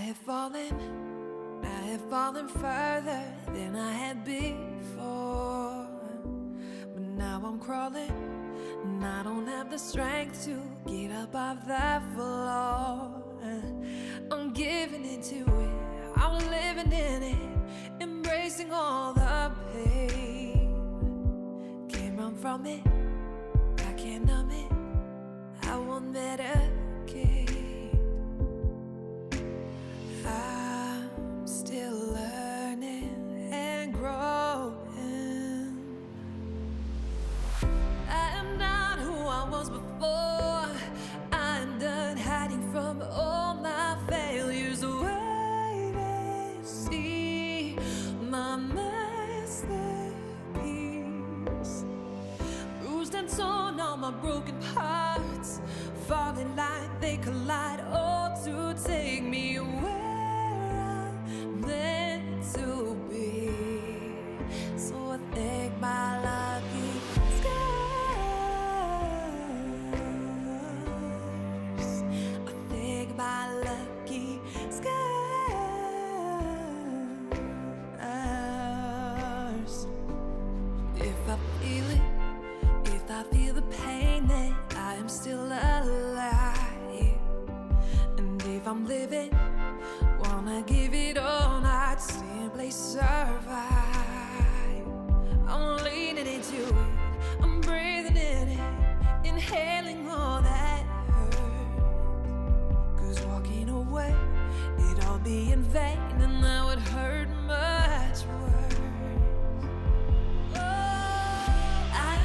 I have fallen further than I had before. But now I'm crawling, and I don't have the strength to get up off that floor. I'm giving into it, I'm living in it, embracing all the pain. Can't run from it, I can't numb it, I won't medicate. I'm still learning and growing. I am not who I was before. I'm done hiding from all my failures. Wait and see my masterpiece. Bruised and torn on my broken parts, falling like they collide, all to take me where I'm meant to be. So I thank my lucky scars. I thank my lucky scars. If I feel it, if I feel the pain, then I am still alive. And if I'm living, wanna give it all, not simply survive. I'm leaning into it, I'm breathing in it, inhaling all that hurt. 'Cause walking away, it'd all be in vain, and that would hurt much worse. I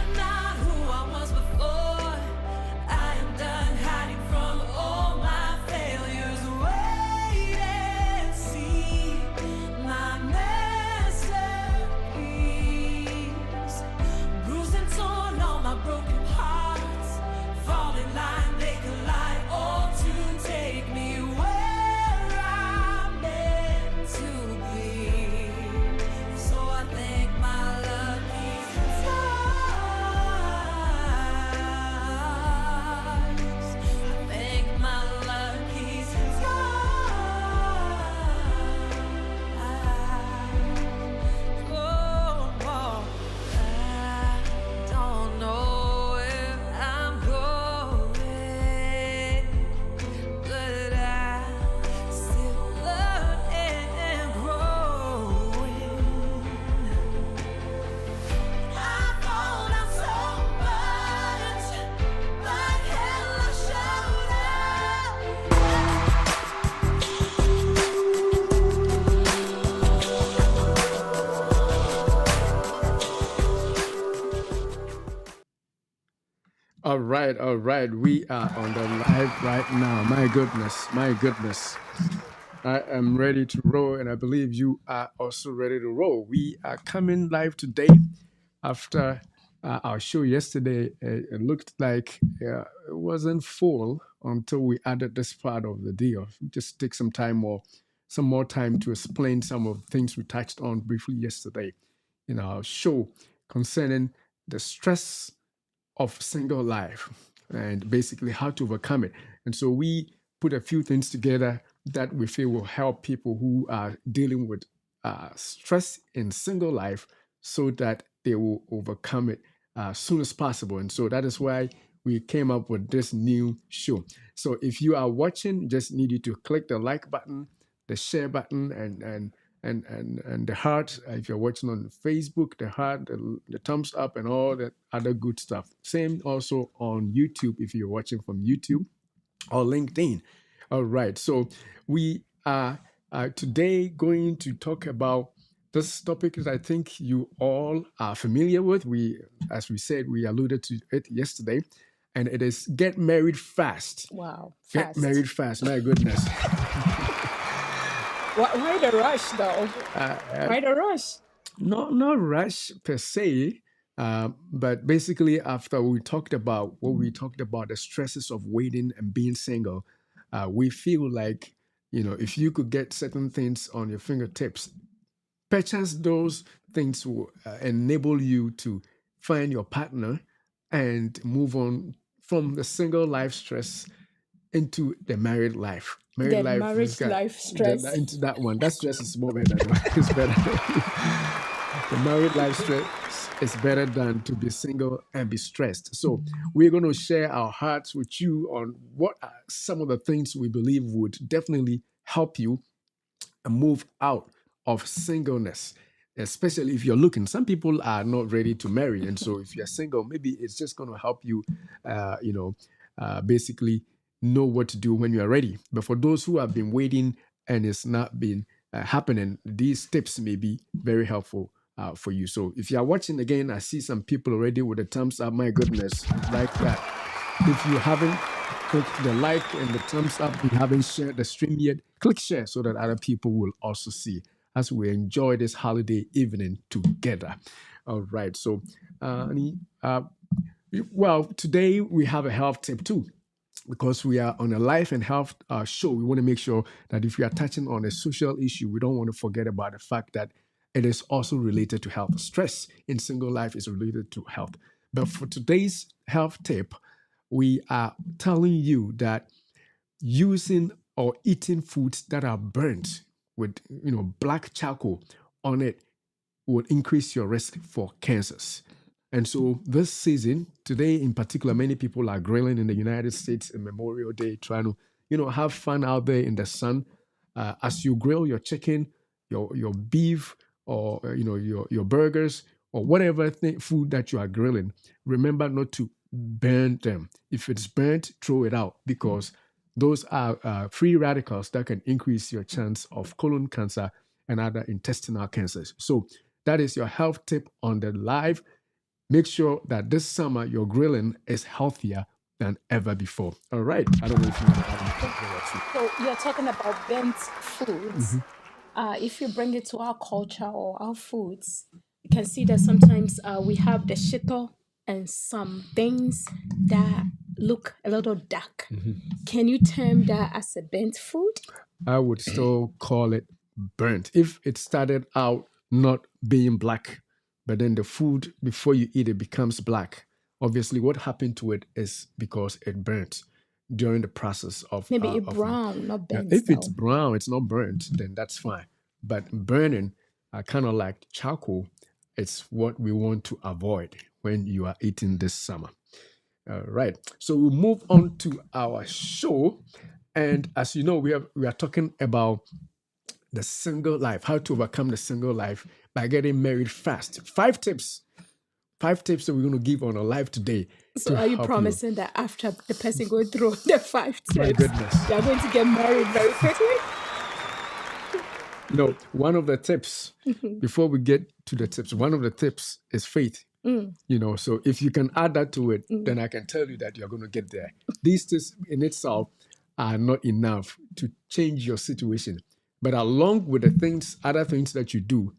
am not who I was before. I am done hiding from all my failures. Wait and see my masterpiece. Bruised and torn on my broken parts, falling line they collide, all to take me where I'm meant to be. So I thank my lucky stars. I thank my lucky stars. Oh, I don't know where I'm going, but I still learn and growing. I've fallen out so much, but hell I showed up. All right, all right. We are on the live right now. My goodness, my goodness. I am ready to roll, and I believe you are also ready to roll. We are coming live today after our show yesterday. It looked like it wasn't full until we added this part of the deal. We just take some more time to explain some of the things we touched on briefly yesterday in our show concerning the stress of single life and basically how to overcome it. And so we put a few things together that we feel will help people who are dealing with stress in single life so that they will overcome it as soon as possible. And so that is why we came up with this new show. So if you are watching, just need you to click the like button, the share button, and the heart. If you're watching on Facebook, the heart, the thumbs up, and all that other good stuff. Same also on YouTube if you're watching from YouTube or LinkedIn. All right, so we are today going to talk about this topic that I think you all are familiar with. As we said, we alluded to it yesterday, and it is get married fast. Wow, Get fast. married fast. My goodness. Why the rush, though? Why the rush? Not rush per se, but basically after we talked about the stresses of waiting and being single, we feel like, if you could get certain things on your fingertips, perchance those things will enable you to find your partner and move on from the single life stress into the married life. Married The life, we've marriage got life stress. into that one. That stress is more better. It's better. The married life stress is better than to be single and be stressed. So we're going to share our hearts with you on what are some of the things we believe would definitely help you move out of singleness, especially if you're looking. Some people are not ready to marry, and so if you're single, maybe it's just going to help you, basically know what to do when you are ready. But for those who have been waiting and it's not been happening, these tips may be very helpful for you. So if you are watching again, I see some people already with the thumbs up. My goodness, like that. If you haven't clicked the like and the thumbs up, you haven't shared the stream yet, click share so that other people will also see as we enjoy this holiday evening together. All right. So, well, today we have a health tip too. Because we are on a life and health show, we want to make sure that if we are touching on a social issue, we don't want to forget about the fact that it is also related to health. Stress in single life is related to health. But for today's health tip, we are telling you that using or eating foods that are burnt with black charcoal on it will increase your risk for cancers. And so this season, today in particular, many people are grilling in the United States in Memorial Day, trying to, have fun out there in the sun. As you grill your chicken, your beef, or your burgers, or whatever food that you are grilling, remember not to burn them. If it's burnt, throw it out, because those are free radicals that can increase your chance of colon cancer and other intestinal cancers. So that is your health tip on the live. Make sure that this summer your grilling is healthier than ever before. All right. I don't know if you want to add So you're talking about bent foods. If you bring it to our culture or our foods, you can see that sometimes we have the shito and some things that look a little dark. Can you term that as a bent food? I would still call it burnt. If it started out not being black, but then the food before you eat it becomes black, obviously what happened to it is because it burnt during the process of Maybe it brown, not burnt. If it's brown, it's not burnt, then that's fine. But burning, kind of like charcoal, it's what we want to avoid when you are eating this summer. All right. So we'll move on to our show. And as you know, we are talking about the single life, how to overcome the single life by getting married fast. 5 tips. 5 tips that we're going to give on a live today. So are you promising that after the person going through the 5 tips, my goodness, you're going to get married very quickly? No, one of the tips, before we get to the tips, one of the tips is faith. So if you can add that to it, then I can tell you that you're going to get there. These tips in itself are not enough to change your situation. But along with the other things that you do,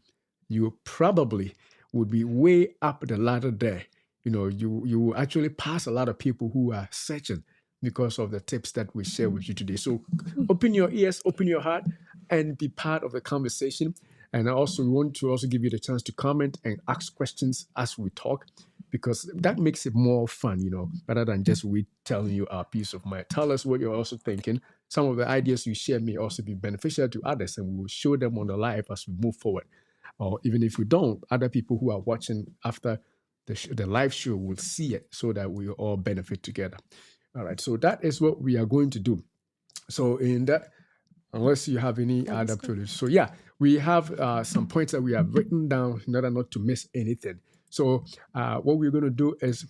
you probably would be way up the ladder there. You will actually pass a lot of people who are searching because of the tips that we share with you today. So open your ears, open your heart, and be part of the conversation. And I also want to give you the chance to comment and ask questions as we talk, because that makes it more fun, rather than just we telling you our peace of mind. Tell us what you're also thinking. Some of the ideas you share may also be beneficial to others, and we will show them on the live as we move forward. Or even if we don't, other people who are watching after the live show will see it, so that we all benefit together. All right, so that is what we are going to do. So in that, unless you have any other privilege. So yeah, we have some points that we have written down in order not to miss anything. So what we're going to do is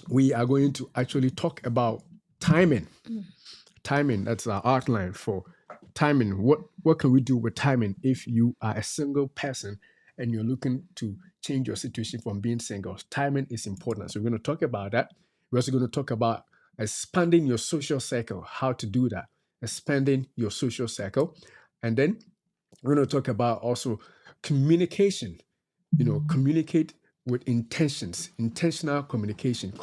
we are going to actually talk about timing. Timing, that's our outline for timing. What can we do with timing if you are a single person and you're looking to change your situation from being single? Timing is important. So we're going to talk about that. We're also going to talk about expanding your social circle, how to do that, expanding your social circle. And then we're going to talk about also communication. Communicate with intentions, intentional communication.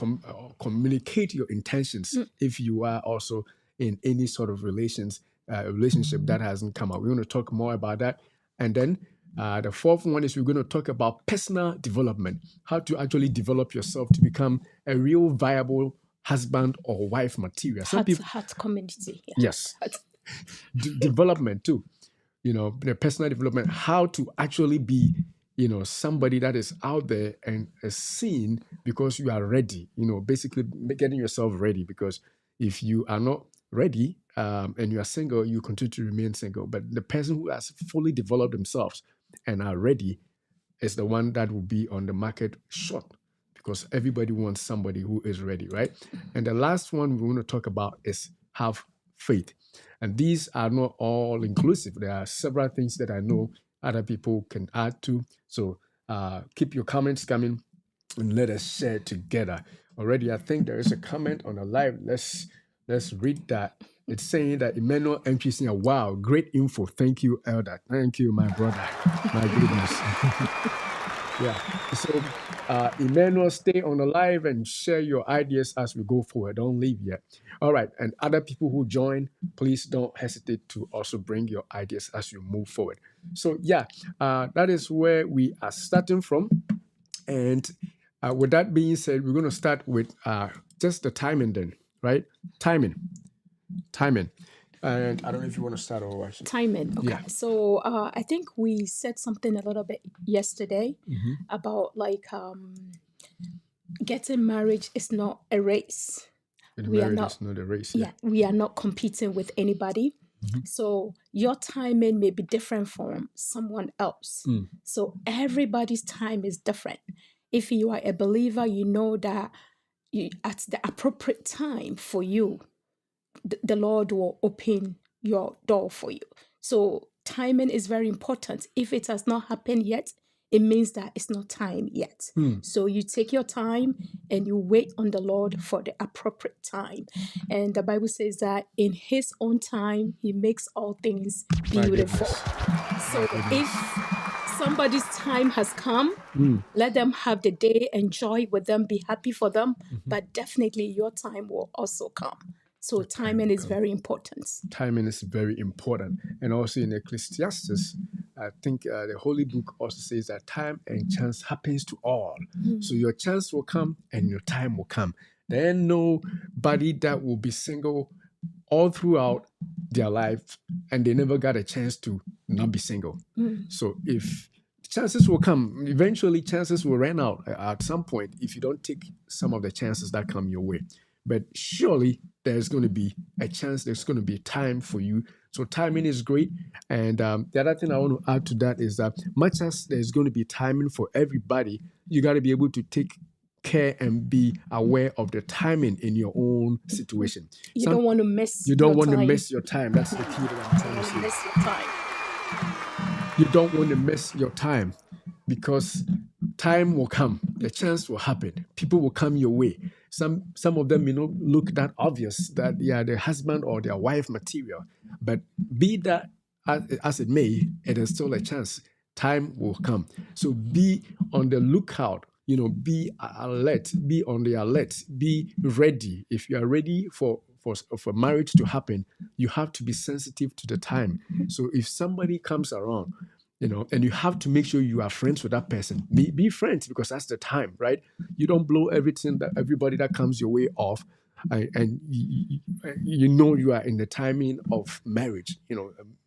Communicate your intentions if you are also in any sort of relationship that hasn't come out. We're going to talk more about that. And then the 4th one is we're going to talk about personal development, how to actually develop yourself to become a real viable husband or wife material. Heart community. Yeah. Yes. development too. The personal development, how to actually be, somebody that is out there and is seen because you are ready, basically getting yourself ready. Because if you are not ready and you are single, you continue to remain single. But the person who has fully developed themselves and are ready is the one that will be on the market short, because everybody wants somebody who is ready, right? And the last one we want to talk about is have faith. And these are not all inclusive. There are several things that I know other people can add to. So keep your comments coming and let us share together. Already, I think there is a comment on the live. Let's read that. It's saying that Emmanuel entry saying, wow, great info. Thank you, Elder. Thank you, my brother. My goodness. Yeah. So, Emmanuel, stay on the live and share your ideas as we go forward. Don't leave yet. All right. And other people who join, please don't hesitate to also bring your ideas as you move forward. So, yeah, that is where we are starting from. And with that being said, we're going to start with just the timing then, right? Timing. And I don't know if you want to start or what. Timing. Okay. Yeah. So I think we said something a little bit yesterday about like getting married is not a race. And We are marriage not- is not a race. Yeah, we are not competing with anybody. So your timing may be different from someone else. So everybody's time is different. If you are a believer, you know that at the appropriate time for you, the Lord will open your door for you. So timing is very important. If it has not happened yet, it means that it's not time yet. So you take your time and you wait on the Lord for the appropriate time. And the Bible says that in his own time, he makes all things beautiful. So if somebody's time has come, let them have the day, enjoy with them, be happy for them. But definitely your time will also come. So timing is very important. Timing is very important. And also in Ecclesiastes, I think the Holy Book also says that time and chance happens to all. So your chance will come and your time will come. There ain't nobody that will be single all throughout their life and they never got a chance to not be single. So if chances will come, eventually chances will run out at some point if you don't take some of the chances that come your way. But surely there's going to be a chance, there's going to be time for you. So timing is great. And the other thing I want to add to that is that much as there's going to be timing for everybody, you got to be able to take care and be aware of the timing in your own situation. You don't want to miss You don't your want to time. miss your time. That's the key that I'm trying to say. Miss your time. You don't want to miss your time because time will come. The chance will happen. People will come your way. Some of them may not look that obvious that they are their husband or their wife material, but be that as it may, it is still a chance. Time will come. So be on the lookout. Be alert. Be on the alert. Be ready. If you are ready for marriage to happen, you have to be sensitive to the time. So if somebody comes around, and you have to make sure you are friends with that person. Be friends because that's the time, right? You don't blow everybody that comes your way off, and you are in the timing of marriage.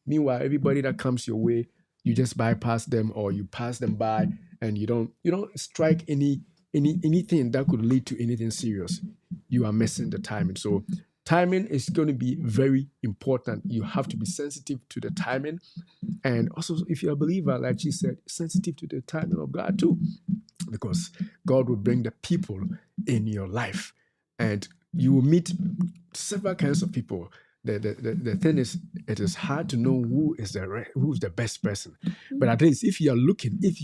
Meanwhile, everybody that comes your way, you just bypass them or you pass them by, and you don't strike anything that could lead to anything serious. You are missing the timing. So timing is going to be very important. You have to be sensitive to the timing. And also, if you're a believer, like she said, sensitive to the timing of God too. Because God will bring the people in your life. And you will meet several kinds of people. The thing is, it is hard to know who's the best person. But at least if you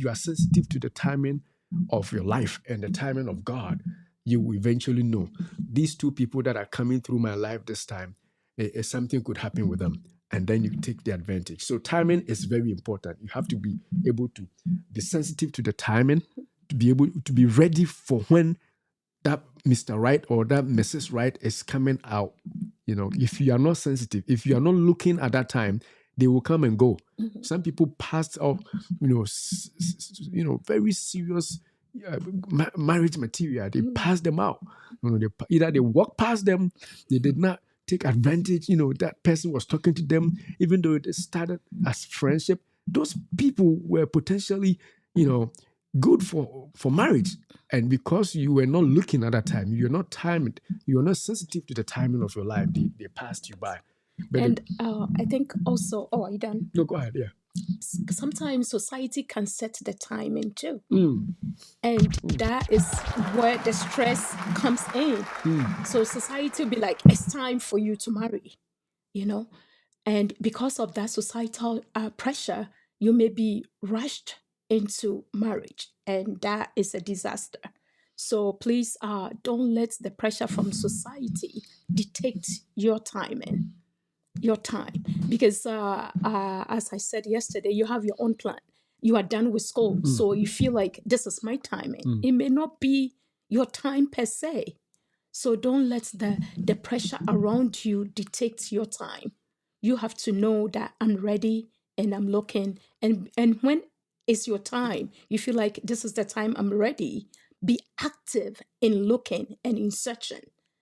are sensitive to the timing of your life and the timing of God, you will eventually know these two people that are coming through my life this time, something could happen with them. And then you take the advantage. So timing is very important. You have to be able to be sensitive to the timing, to be able to be ready for when that Mr. Right or that Mrs. Right is coming out. If you are not sensitive, if you are not looking at that time, they will come and go. Some people pass off, very serious marriage material. They pass them out. Either they walk past them, they did not take advantage. That person was talking to them, even though it started as friendship. Those people were potentially, good for marriage. And because you were not looking at that time, you're not timed, you're not sensitive to the timing of your life, they passed you by. But And I think also, are you done? no, go ahead. Yeah. Sometimes society can set the timing too. Mm. And that is where the stress comes in. So society will be like, it's time for you to marry, And because of that societal pressure, you may be rushed into marriage, and that is a disaster. So please don't let the pressure from society dictate your timing, your time. Because as I said yesterday, you have your own plan. You are done with school, so you feel like this is my timing. It may not be your time per se. So don't let the pressure around you dictate your time. You have to know that I'm ready and I'm looking. And when it's your time, you feel like this is the time I'm ready. Be active in looking and in searching.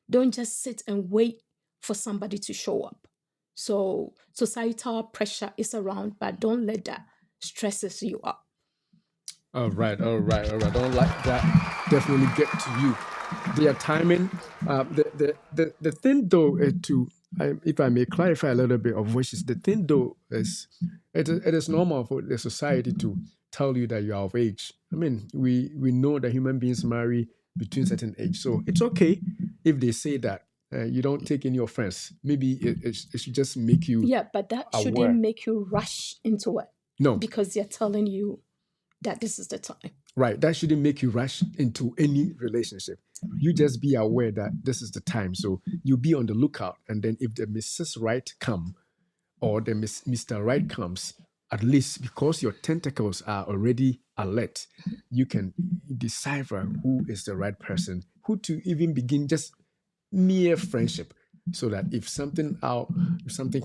Don't just sit and wait for somebody to show up. So societal pressure is around, but don't let that stresses you up. All right. Don't let that definitely get to you. Their timing. The thing though, if I may clarify a little bit of wishes, the thing though is it is normal for the society to tell you that you are of age. I mean, we know that human beings marry between certain age, so it's okay if they say that. You don't take any offense. Maybe it should just make you But that aware. shouldn't make you rush into it. No, because they're telling you that this is the time. Right. That shouldn't make you rush into any relationship. You just be aware that this is the time. So you be on the lookout. And then if the Mrs. Right come or the Mr. Right comes, at least because your tentacles are already alert, you can decipher who is the right person, who to even begin just mere friendship. So that if something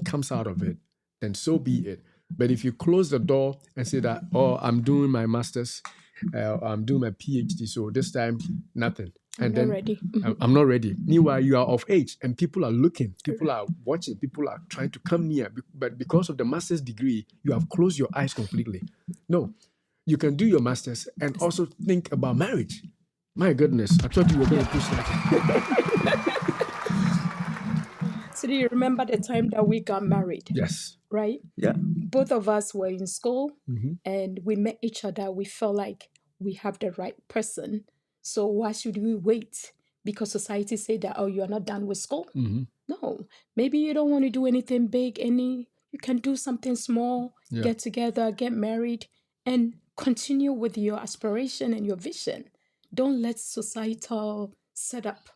comes out of it, then so be it. But if you close the door and say that, oh, I'm doing my master's, I'm doing my PhD, so this time nothing. I'm not ready. I'm not ready. Meanwhile, you are of age and people are looking, people are watching, people are trying to come near. But because of the master's degree, you have closed your eyes completely. No, you can do your master's and also think about marriage. My goodness, I thought you were going to push that. So do you remember the time that we got married? Yes. Right? Yeah. Both of us were in school and we met each other. We felt like we have the right person. So why should we wait? Because society said that, oh, you are not done with school. No. Maybe you don't want to do anything big. You can do something small, get together, get married, and continue with your aspiration and your vision. Don't let societal setup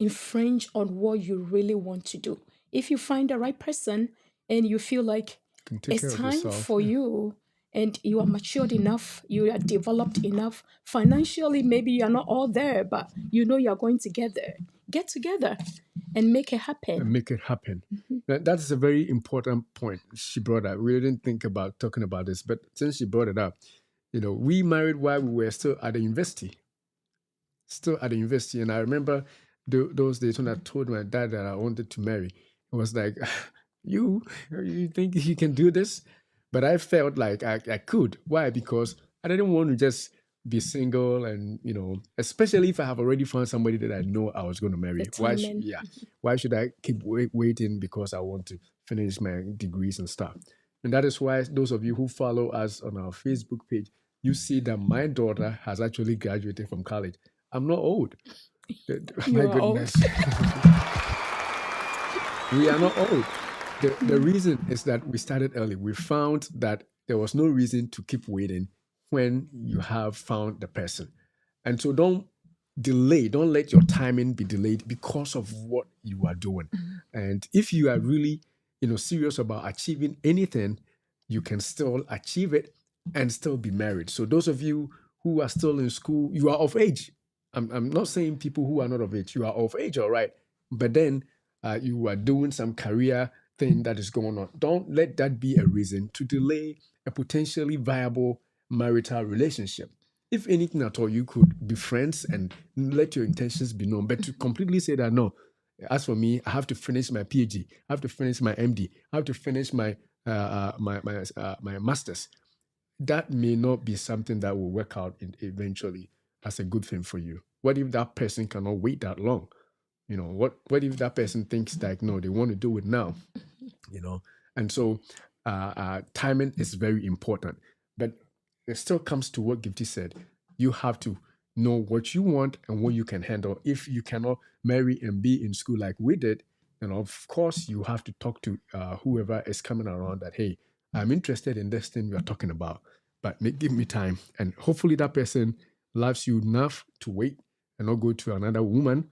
infringe on what you really want to do. If you find the right person and you feel like it's time for you and you are matured enough, you are developed enough, financially, maybe you are not all there, but you know you're going to get there. Get together and make it happen. That's a very important point she brought up. We didn't think about talking about this, but since she brought it up, we married while we were still at the university. And I remember those days when I told my dad that I wanted to marry. It was like, you think you can do this? But I felt like I could. Why? Because I didn't want to just be single and, especially if I have already found somebody that I know I was going to marry. Why should I keep waiting because I want to finish my degrees and stuff? And that is why those of you who follow us on our Facebook page, you see that my daughter has actually graduated from college. I'm not old. My goodness. We are not old. The reason is that we started early. We found that there was no reason to keep waiting when you have found the person. And so don't delay. Don't let your timing be delayed because of what you are doing. And if you are really, serious about achieving anything, you can still achieve it and still be married. So those of you who are still in school, you are of age. I'm not saying people who are not of age. You are of age, all right. But then you are doing some career thing that is going on. Don't let that be a reason to delay a potentially viable marital relationship. If anything at all, you could be friends and let your intentions be known. But to completely say that, no, As for me, I have to finish my PhD, I have to finish my MD, I have to finish my master's. That may not be something that will work out eventually as a good thing for you. What if that person cannot wait that long? What if that person thinks like, no, they want to do it now? And so timing is very important. But it still comes to what Gifty said. You have to know what you want and what you can handle. If you cannot marry and be in school like we did, then of course you have to talk to whoever is coming around that, hey, I'm interested in this thing we are talking about, but give me time. And hopefully that person loves you enough to wait and not go to another woman,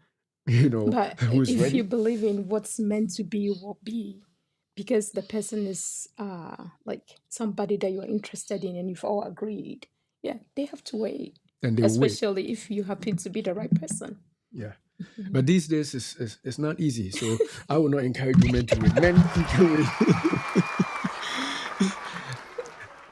But who's if you ready. believe in what's meant to be will be, because the person is like somebody that you're interested in and you've all agreed, yeah, they have to wait. And they will wait. Especially if you happen to be the right person. Yeah. But these days it's not easy. So I would not encourage women to wait. Men can wait.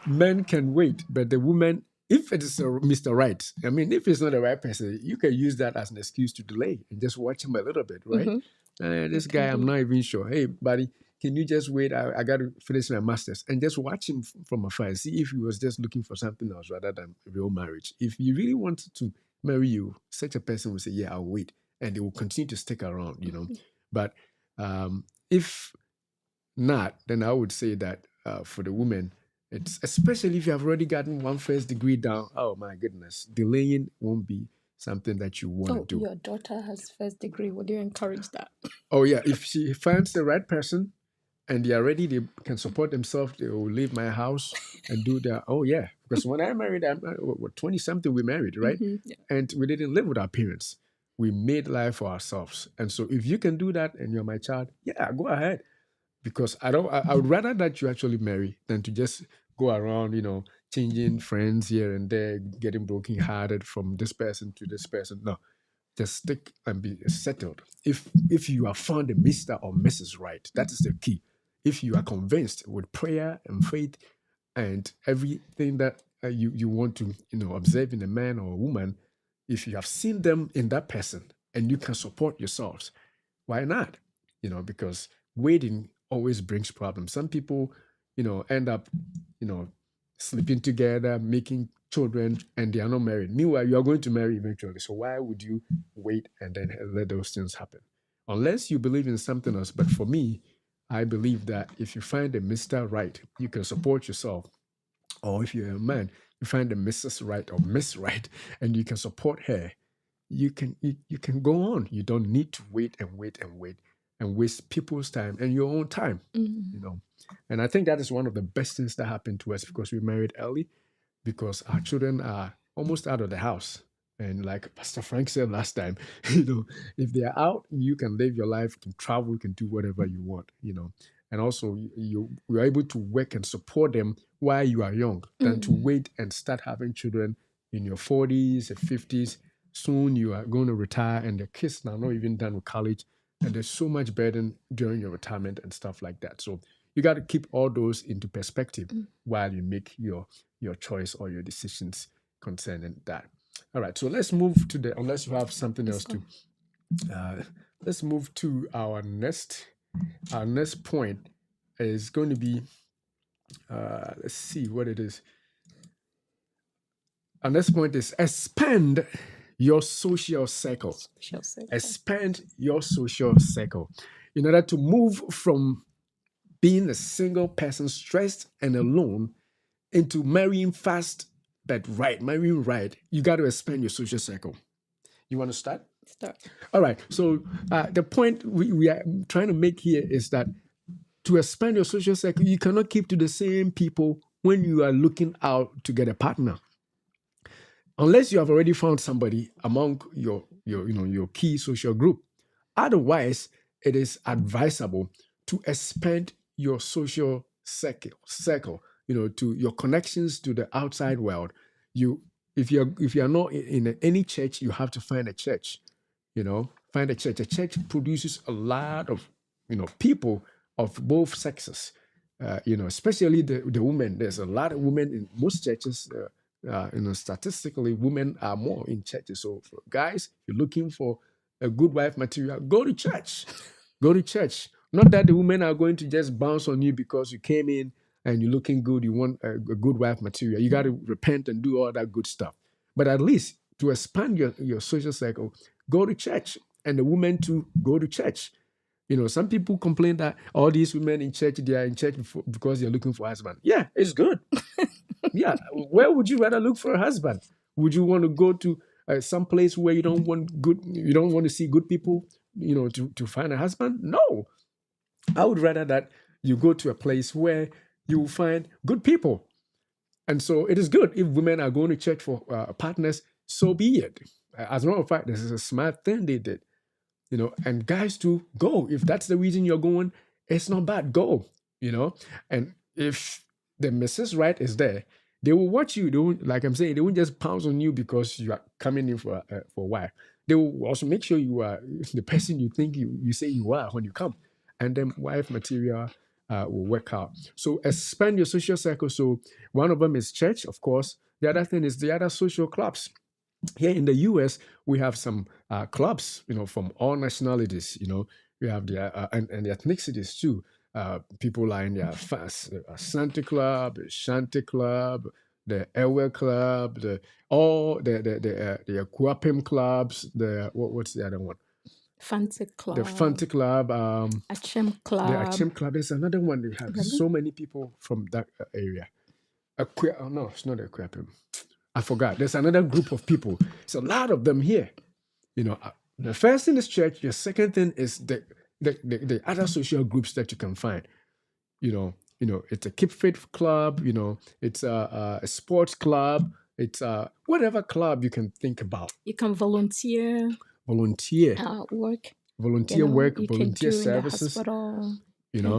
Men can wait, but the woman, if it is Mr. Right, I mean, if it's not the right person, you can use that as an excuse to delay and just watch him a little bit, right? This guy, I'm not even sure. Hey, buddy, can you just wait? I got to finish my master's and just watch him from afar. See if he was just looking for something else rather than real marriage. If he really wanted to marry you, such a person will say, yeah, I'll wait. And they will continue to stick around, But if not, then I would say that for the women, it's especially if you have already gotten one first degree down. Oh my goodness, delaying won't be something that you want to do. Your daughter has first degree. Would you encourage that? Oh yeah, if she finds the right person and they are ready, they can support themselves. They will leave my house and do that. Oh yeah, because when I married, I'm 20 something. We married, right? Yeah. And we didn't live with our parents. We made life for ourselves. And so if you can do that and you're my child, yeah, go ahead. Because I would rather that you actually marry than to just go around, changing friends here and there, getting brokenhearted from this person to this person. No, just stick and be settled. If you have found a Mr. or Mrs. Right, that is the key. If you are convinced with prayer and faith and everything that you want to observe in a man or a woman, if you have seen them in that person and you can support yourselves, why not? Because waiting always brings problems. Some people, end up, sleeping together, making children, and they are not married. Meanwhile, you are going to marry eventually. So why would you wait and then let those things happen? Unless you believe in something else. But for me, I believe that if you find a Mr. Right, you can support yourself. Or if you're a man, you find a Mrs. Right or Miss Right, and you can support her, you can go on. You don't need to wait and wait and wait and waste people's time and your own time. And I think that is one of the best things that happened to us because we married early, because our children are almost out of the house. And like Pastor Frank said last time, if they are out, you can live your life, you can travel, you can do whatever you want. And also you are able to work and support them while you are young than to wait and start having children in your 40s and 50s. Soon you are going to retire and the kids are not even done with college, and there's so much burden during your retirement and stuff like that. So you got to keep all those into perspective while you make your choice or your decisions concerning that. All right, so let's move to unless you have something else to let's move to our next point is going to be let's see what it is. Our next point is expand your social circle. Expand your social circle in order to move from being a single person stressed and alone into marrying fast but right. Marrying right, you got to expand your social circle. You want to start? Start. All right. So the point we are trying to make here is that to expand your social circle, you cannot keep to the same people when you are looking out to get a partner, unless you have already found somebody among your key social group. Otherwise, it is advisable to expand your social circle, to your connections to the outside world. If you're not in any church, you have to find a church. Find a church. A church produces a lot of people of both sexes. Especially the women. There's a lot of women in most churches. Statistically, women are more in churches. So for guys, you're looking for a good wife material, go to church. Go to church. Not that the women are going to just bounce on you because you came in and you're looking good, you want a good wife material. You got to repent and do all that good stuff. But at least to expand your social cycle, go to church. And the women too, go to church. Some people complain that all these women in church, they are in church because they're looking for a husband. Yeah, it's good. Yeah, where would you rather look for a husband? Would you want to go to some place where you don't want to see good people, to find a husband? No, I would rather that you go to a place where you will find good people. And so it is good if women are going to church for partners. So be it. As a matter of fact, this is a smart thing they did. And guys too, go. If that's the reason you're going, it's not bad. Go. And if the Mrs. Right is there, they will watch you. They won't, like I'm saying, they won't just pounce on you because you are coming in for a while. They will also make sure you are the person you think you say you are when you come, and then wife material will work out. So expand your social circle. So one of them is church, of course. The other thing is the other social clubs. Here in the US, we have some clubs, from all nationalities. We have and the ethnicities too. People are in their Santa Club, the Shanty Club, the Ewe Club, the Akuapem clubs. What's the other one? Fancy Club. The Fancy Club. Achim Club. The Achim Club. There's another one. They have so many people from that area. No, it's not Akuapem. I forgot. There's another group of people. It's a lot of them here. The first thing is church. The second thing is the other social groups that you can find. It's a keep fit club. It's a sports club. It's whatever club you can think about. You can volunteer. Work. Volunteer work. You Volunteer can do services. In the hospital.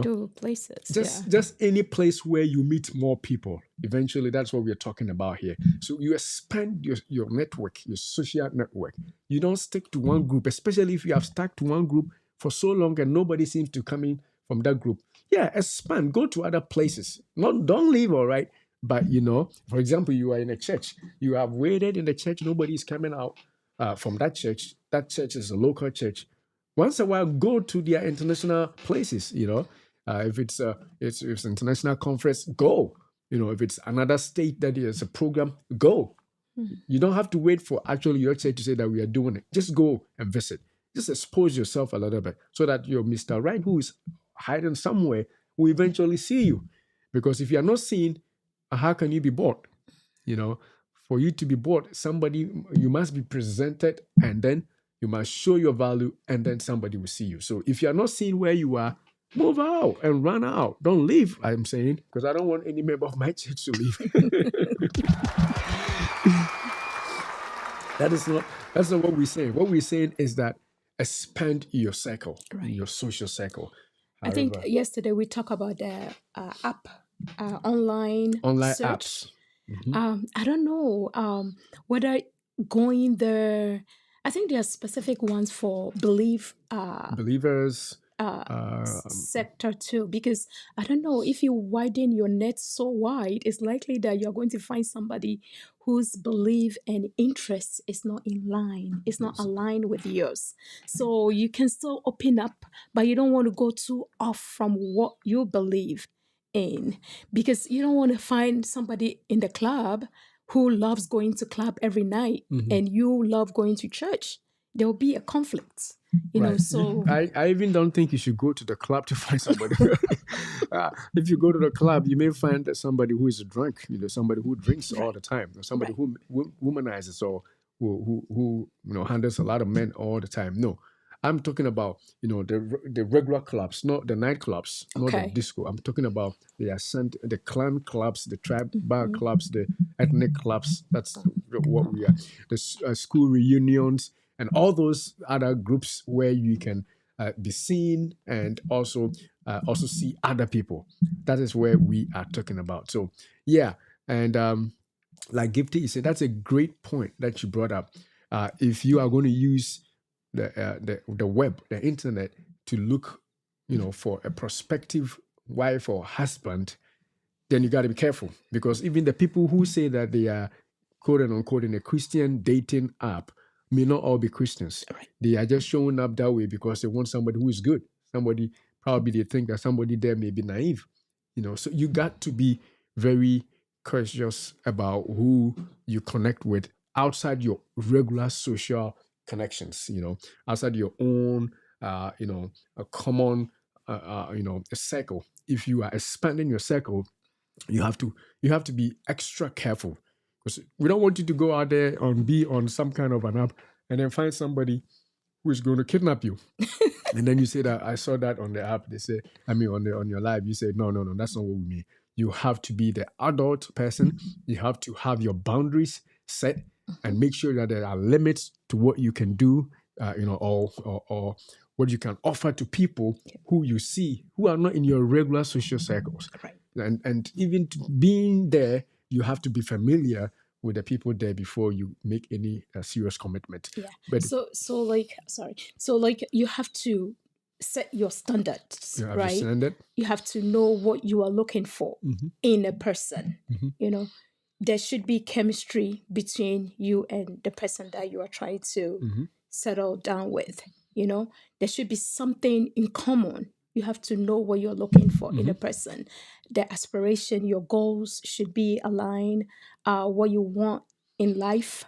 Do places. Just any place where you meet more people. Eventually, that's what we're talking about here. So you expand your network, your social network. You don't stick to one group, especially if you have stuck to one group for so long and nobody seems to come in from that group. Yeah, expand. Go to other places. Don't leave, all right? But, for example, you are in a church. You have waited in the church. Nobody is coming out from that church. That church is a local church. Once in a while, go to their international places. If it's international conference, go. If it's another state that is a program, go. You don't have to wait for actually your church to say that we are doing it. Just go and visit. Just expose yourself a little bit so that your Mr. Right, who is hiding somewhere, will eventually see you. Because if you are not seen, how can you be bought? For you to be bought, you must be presented, and then you must show your value, and then somebody will see you. So if you are not seen where you are, move out and run out. Don't leave, I'm saying, because I don't want any member of my church to leave. That's not what we're saying. What we're saying is that expand your circle, your social circle. I think yesterday we talked about the app, online search. Apps. Mm-hmm. I don't know whether going there. I think there are specific ones for believers sector too, because I don't know, if you widen your net so wide, it's likely that you're going to find somebody whose belief and interest is not in line, it's not aligned with yours. So you can still open up, but you don't want to go too off from what you believe in, because you don't want to find somebody in the club who loves going to club every night, and you love going to church. There will be a conflict. So I even don't think you should go to the club to find somebody. If you go to the club, you may find that somebody who is drunk, somebody who drinks all the time, or somebody who womanizes, or who handles a lot of men all the time. No, I'm talking about the regular clubs, not the nightclubs, not the disco. I'm talking about the clan clubs, the tribal clubs, the ethnic clubs. That's what we are. The school reunions, and all those other groups where you can be seen and also see other people. That is where we are talking about. So yeah, and like Gifty said, that's a great point that you brought up. If you are going to use the web, the internet, to look, for a prospective wife or husband, then you got to be careful, because even the people who say that they are quote unquote in a Christian dating app, may not all be Christians. Right. They are just showing up that way because they want somebody who is good. Somebody, probably they think that somebody there may be naive. So you got to be very cautious about who you connect with outside your regular social connections, outside your own, a common, a circle. If you are expanding your circle, you have to be extra careful, because we don't want you to go out there and be on some kind of an app and then find somebody who is going to kidnap you. And then you say that I saw that on the app. They say, on your live, you say, no, that's not what we mean. You have to be the adult person. You have to have your boundaries set and make sure that there are limits to what you can do, or what you can offer to people who you see who are not in your regular social circles. Right. And even being there, you have to be familiar with the people there before you make any serious commitment. Yeah. But so you have to set your standards, you right? understand that? You have to know what you are looking for in a person. There should be chemistry between you and the person that you are trying to settle down with. There should be something in common. You have to know what you're looking for in a person. The aspiration, your goals should be aligned, what you want in life.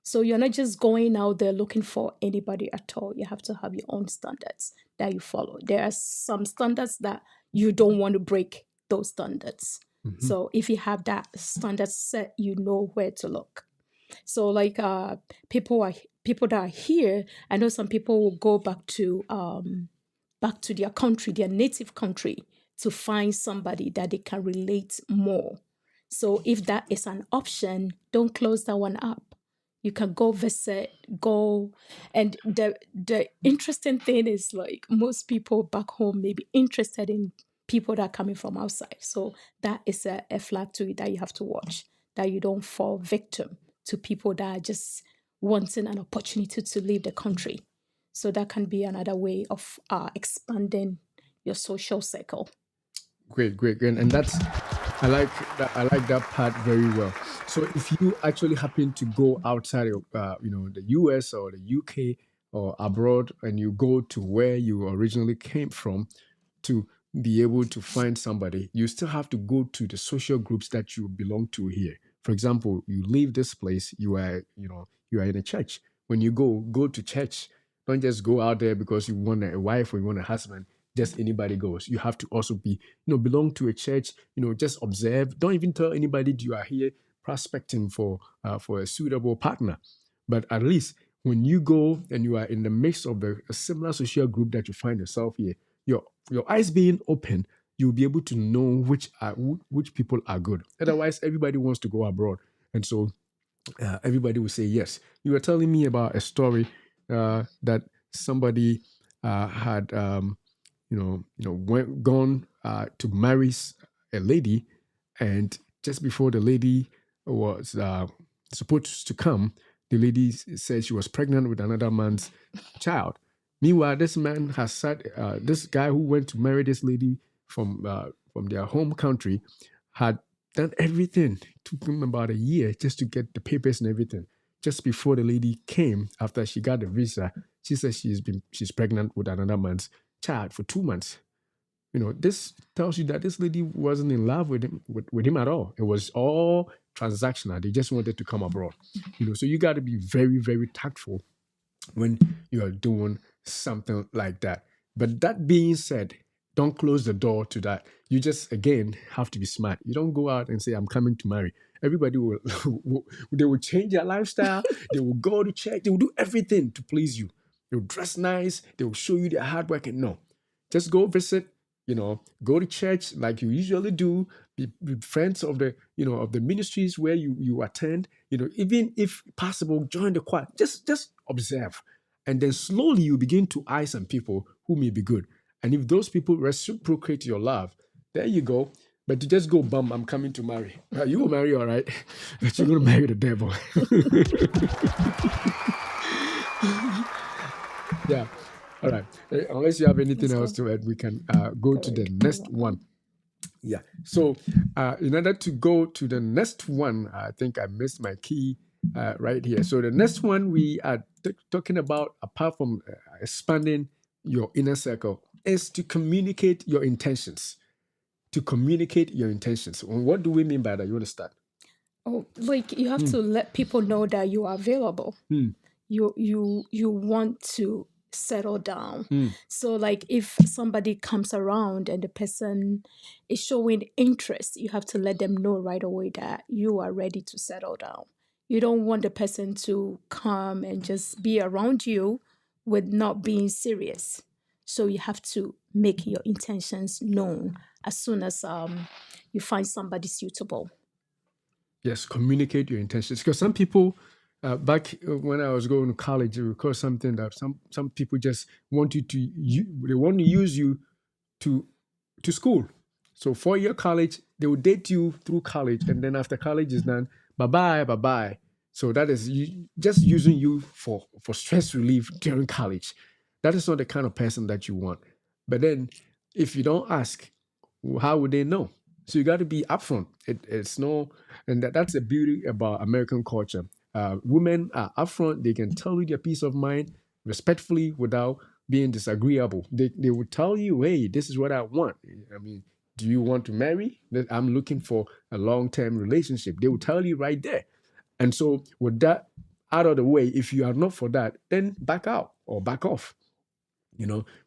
So you're not just going out there looking for anybody at all. You have to have your own standards that you follow. There are some standards that you don't want to break those standards. So if you have that standard set, you know where to look. So people that are here, I know some people will go back to their country, their native country, to find somebody that they can relate more. So if that is an option, don't close that one up. You can go visit, and the interesting thing is, most people back home may be interested in people that are coming from outside. So that is a flag to it that you have to watch, that you don't fall victim to people that are just wanting an opportunity to leave the country. So that can be another way of expanding your social circle. Great, and that's I like that part very well. So if you actually happen to go outside of the US or the UK or abroad, and you go to where you originally came from to be able to find somebody, you still have to go to the social groups that you belong to here. For example, you leave this place, you are in a church. When you go to church, don't just go out there because you want a wife or you want a husband. Just anybody goes. You have to also be, belong to a church. Just observe. Don't even tell anybody you are here prospecting for a suitable partner. But at least when you go and you are in the midst of a similar social group that you find yourself here, your eyes being open, you'll be able to know which people are good. Otherwise, everybody wants to go abroad, and so everybody will say yes. You were telling me about a story that somebody had gone to marry a lady, and just before the lady was supposed to come, the lady said she was pregnant with another man's child. Meanwhile, this man has said, this guy who went to marry this lady from their home country had done everything. It took him about a year just to get the papers and everything. Just before the lady came, after she got the visa, she said she's pregnant with another man's child for 2 months. This tells you that this lady wasn't in love with him at all. It was all transactional. They just wanted to come abroad. So you got to be very, very tactful when you are doing something like that. But that being said, don't close the door to that. You just, again, have to be smart. You don't go out and say, I'm coming to marry. Everybody they will change their lifestyle. They will go to church. They will do everything to please you. They will dress nice. They will show you their hard work. And no, just go visit, go to church like you usually do. Be friends of the ministries where you attend. Even if possible, join the choir. Just observe. And then slowly you begin to eye some people who may be good. And if those people reciprocate your love, there you go. But to just go, bum, I'm coming to marry. You will marry, all right. But you're going to marry the devil. Yeah. All right. Unless you have anything else to add, we can go to the next one. Yeah. So in order to go to the next one, I think I missed my key right here. So the next one we are talking about, apart from expanding your inner circle, is to communicate your intentions. To communicate your intentions. And what do we mean by that? You want to start? Oh, like you have to let people know that you are available. You want to settle down. So like if somebody comes around and the person is showing interest, you have to let them know right away that you are ready to settle down. You don't want the person to come and just be around you with not being serious. So you have to make your intentions known as soon as you find somebody suitable. Yes, communicate your intentions. Because some people, back when I was going to college, I recall something that some people just want you to they want to use you to school. So 4-year college, they will date you through college, and then after college is done, bye bye. So that is just using you for stress relief during college. That is not the kind of person that you want. But then, if you don't ask, how would they know? So you got to be upfront. It's no, and that's the beauty about American culture. Women are upfront. They can tell you their peace of mind respectfully without being disagreeable. They will tell you, hey, this is what I want. I mean, do you want to marry? I'm looking for a long-term relationship. They will tell you right there. And so with that out of the way, if you are not for that, then back out or back off.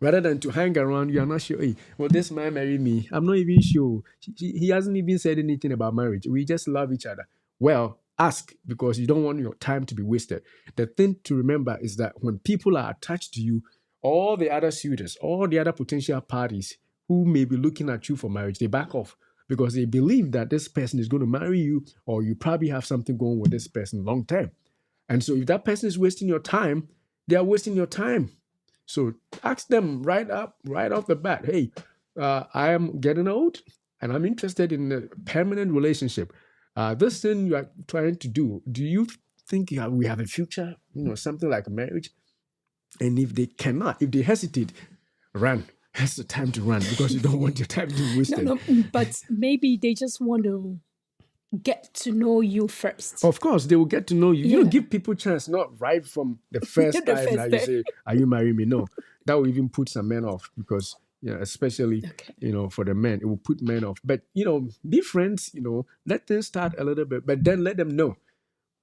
Rather than to hang around, you are not sure. Hey, well, this man married me. I'm not even sure. He hasn't even said anything about marriage. We just love each other. Well, ask, because you don't want your time to be wasted. The thing to remember is that when people are attached to you, all the other suitors, all the other potential parties who may be looking at you for marriage, they back off because they believe that this person is going to marry you, or you probably have something going with this person long term. And so if that person is wasting your time, they are wasting your time. So ask them right off the bat, hey, I am getting old and I'm interested in a permanent relationship. This thing you are trying to do you think we have a future? Something like a marriage? And if they hesitate, run. That's the time to run, because you don't want your time to be wasted. No, but maybe they just want to get to know you first. Of course, they will get to know you. You Yeah. don't give people chance, not right from the first The time first that you day. say, "Are you marrying me?" No, that will even put some men off, because especially Okay. for the men, it will put men off. But be friends. Let things start a little bit, but then let them know.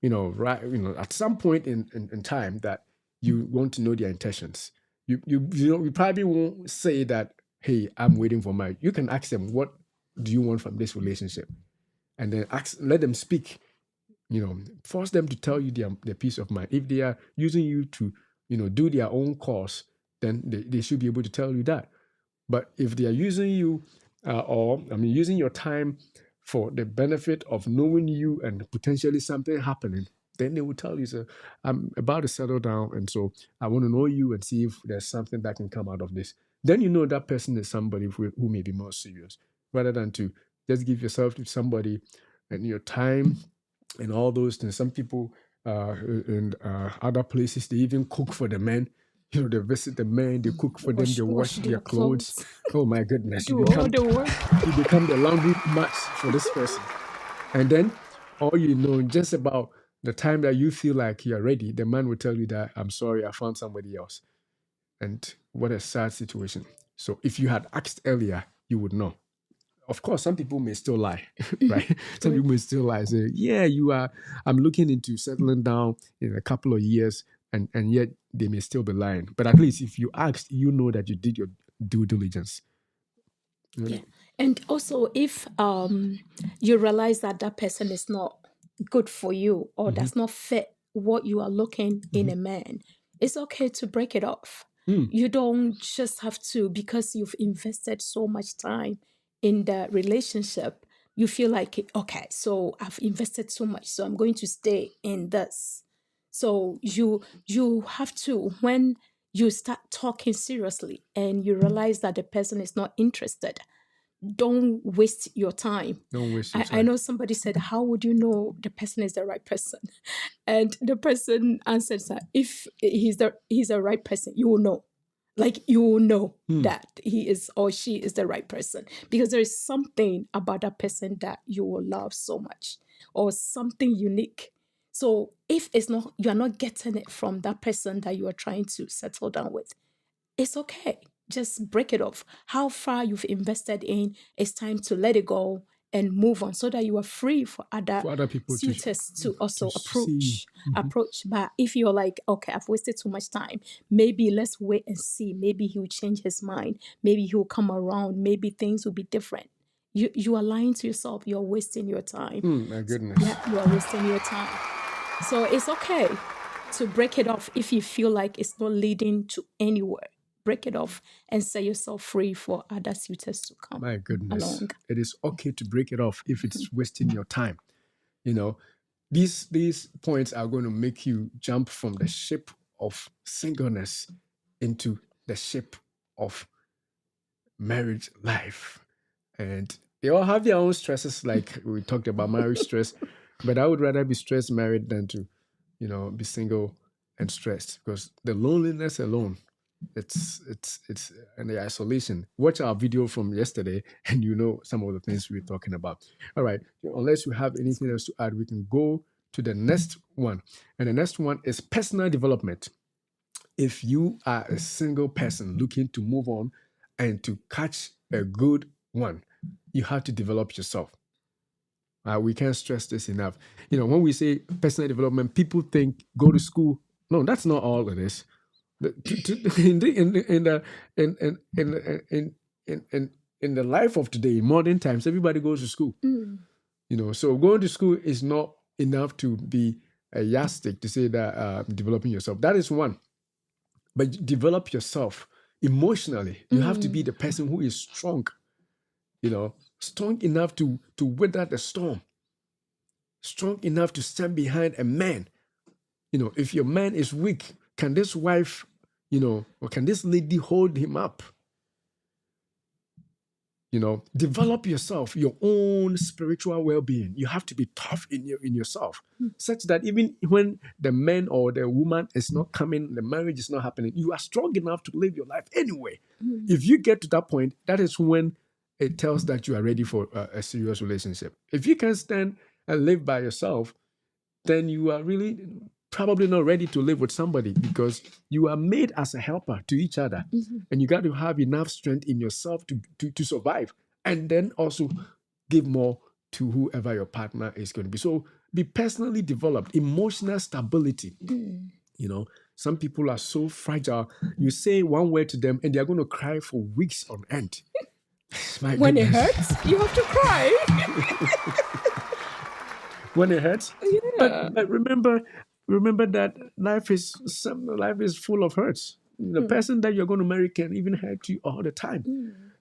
Right. At some point in time that you want to know their intentions. You probably won't say that, "Hey, I'm waiting for marriage." You can ask them, "What do you want from this relationship?" And then let them speak. Force them to tell you their peace of mind. If they are using you to do their own course, then they should be able to tell you that. But if they are using you, using your time for the benefit of knowing you and potentially something happening, then they will tell you, "So I'm about to settle down, and so I want to know you and see if there's something that can come out of this." Then that person is somebody who may be more serious, rather than to just give yourself to somebody and your time and all those things. Some people in other places, they even cook for the men. They visit the men, they cook for them, they wash their clothes. Oh my goodness, Do all the work. you become the laundry match for this person. And then just about the time that you feel like you're ready, the man will tell you that, "I'm sorry, I found somebody else." And what a sad situation. So if you had asked earlier, you would know. Of course, some people may still lie, right? Some people may still lie, say, "Yeah, I'm looking into settling down in a couple of years," and yet they may still be lying. But at least if you asked, you know that you did your due diligence. Yeah. And also, if you realize that that person is not good for you or does not fit what you are looking in a man, it's okay to break it off. You don't just have to, because you've invested so much time in the relationship, you feel like, okay, so I've invested so much, so I'm going to stay in this. So you have to, when you start talking seriously and you realize that the person is not interested, don't waste your time. Don't waste your I time. know somebody said, how would you know the person is the right person? And the person answers that if he's the right person, you will know. Like you will know that he is or she is the right person, because there is something about that person that you will love so much, or something unique. So if it's not, you are not getting it from that person that you are trying to settle down with, it's okay. Just break it off. How far you've invested in, it's time to let it go and move on so that you are free for other people suitors to to also see. approach. But if you're like, okay, I've wasted too much time, maybe let's wait and see. Maybe he'll change his mind. Maybe he'll come around. Maybe things will be different. You are lying to yourself. You're wasting your time. My goodness. Yeah, you are wasting your time. So it's okay to break it off if you feel like it's not leading to anywhere. Break it off and set yourself free for other suitors to come My goodness. along. It is okay to break it off if it's wasting your time. You know, these points are going to make you jump from the ship of singleness into the ship of marriage life. And they all have their own stresses, like we talked about marriage stress. But I would rather be stressed married than to, be single and stressed, because the loneliness alone, it's and the isolation. Watch our video from yesterday and you know some of the things we're talking about. All right. Unless you have anything else to add, we can go to the next one. And the next one is personal development. If you are a single person looking to move on and to catch a good one, you have to develop yourself. We can't stress this enough. When we say personal development, people think go to school. No, that's not all it is. In the life of today, modern times, everybody goes to school. So going to school is not enough to be a yardstick to say that developing yourself. That is one. But develop yourself emotionally. You have to be the person who is strong. Strong enough to weather the storm. Strong enough to stand behind a man. If your man is weak, can this wife, or can this lady hold him up? Develop yourself, your own spiritual well-being. You have to be tough in yourself, such that even when the man or the woman is not coming, the marriage is not happening, you are strong enough to live your life anyway. If you get to that point, that is when it tells that you are ready for a serious relationship. If you can stand and live by yourself, then you are really probably not ready to live with somebody, because you are made as a helper to each other. And you got to have enough strength in yourself to survive, and then also give more to whoever your partner is going to be. So be personally developed, emotional stability. Some people are so fragile. You say one word to them and they're going to cry for weeks on end. When it hurts, you have to cry. When it hurts. Yeah. But remember that life is full of hurts. The person that you're going to marry can even hurt you all the time.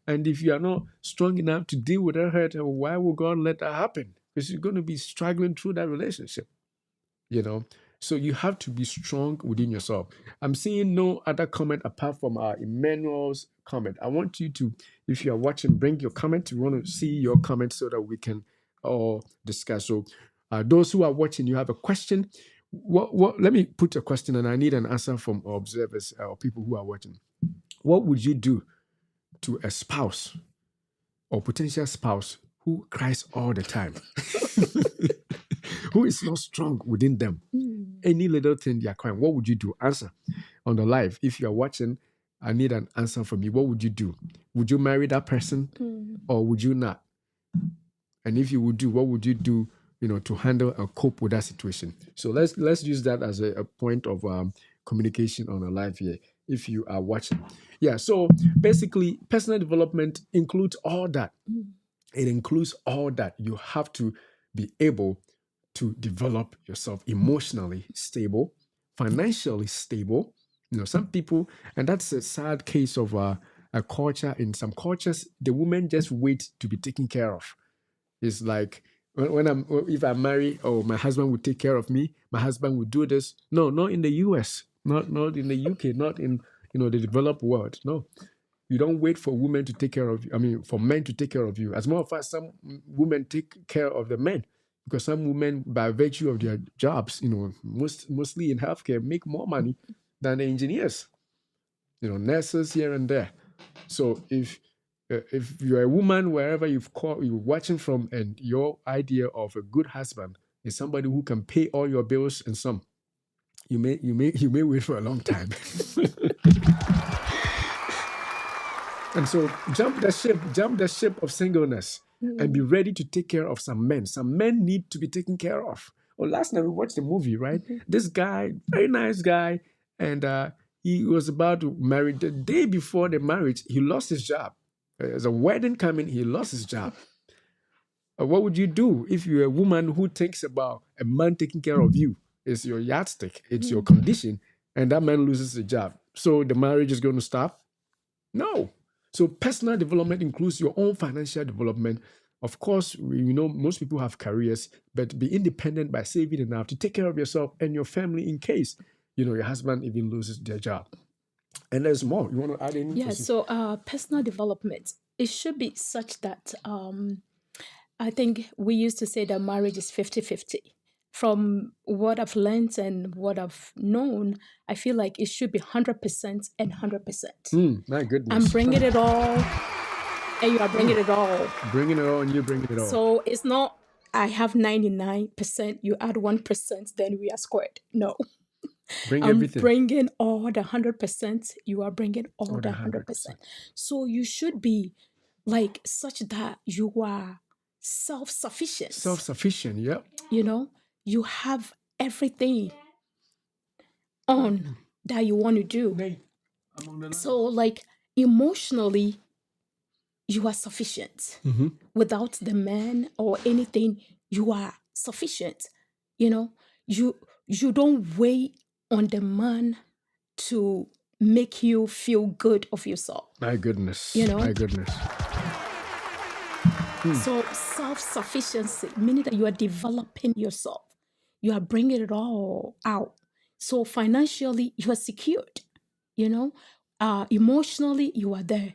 And if you are not strong enough to deal with that hurt, why would God let that happen? Because you're going to be struggling through that relationship. So you have to be strong within yourself. I'm seeing no other comment apart from Emmanuel's comment. I want you to, if you are watching, bring your comment. We want to see your comment so that we can all discuss. So those who are watching, you have a question. Let me put a question, and I need an answer from observers or people who are watching. What would you do to a spouse or potential spouse who cries all the time? Who is not strong within them? Any little thing they are crying, what would you do? Answer on the live. If you are watching, I need an answer from you. What would you do? Would you marry that person or would you not? And if you would do, what would you do, to handle and cope with that situation? So let's use that as a point of communication on a live here, if you are watching. Yeah, so basically, personal development includes all that. It includes all that. You have to be able to develop yourself emotionally stable, financially stable. Some people, and that's a sad case of a culture. In some cultures, the woman just wait to be taken care of. It's like if I marry, my husband would take care of me. My husband would do this. No, not in the US, not in the UK, not in the developed world. No, you don't wait for women to take care of you. I mean, for men to take care of you. As a matter of fact, some women take care of the men, because some women, by virtue of their jobs, mostly in healthcare, make more money than the engineers, nurses here and there. So if you're a woman, wherever you're watching from, and your idea of a good husband is somebody who can pay all your bills and some. You may wait for a long time. And so jump the ship of singleness and be ready to take care of some men. Some men need to be taken care of. Well, last night we watched the movie, right? This guy, very nice guy, and he was about to marry. The day before the marriage, he lost his job. There's a wedding coming, he lost his job. What would you do if you're a woman who thinks about a man taking care of you? It's your yardstick, it's your condition, and that man loses his job. So the marriage is going to stop? No. So personal development includes your own financial development. Of course, most people have careers, but be independent by saving enough to take care of yourself and your family in case, your husband even loses their job. And there's more. You want to add anything? Yeah, so personal development, it should be such that I think we used to say that marriage is 50-50. From what I've learned and what I've known, I feel like it should be 100% and 100%. My goodness. I'm bringing it all, and you are bringing it all. Bringing it all, and you're bringing it all. So it's not, I have 99%, you add 1%, then we are squared. No. Bring I'm everything. bringing all the 100%, you are bringing all the 100%. So you should be like such that you are self-sufficient. Self-sufficient, yeah. You have everything on that you want to do. So like emotionally, you are sufficient. Without the man or anything, you are sufficient. You don't wait on the man to make you feel good of yourself. My goodness. My goodness. So self-sufficiency, meaning that you are developing yourself. You are bringing it all out. So financially, you are secured. Emotionally, you are there.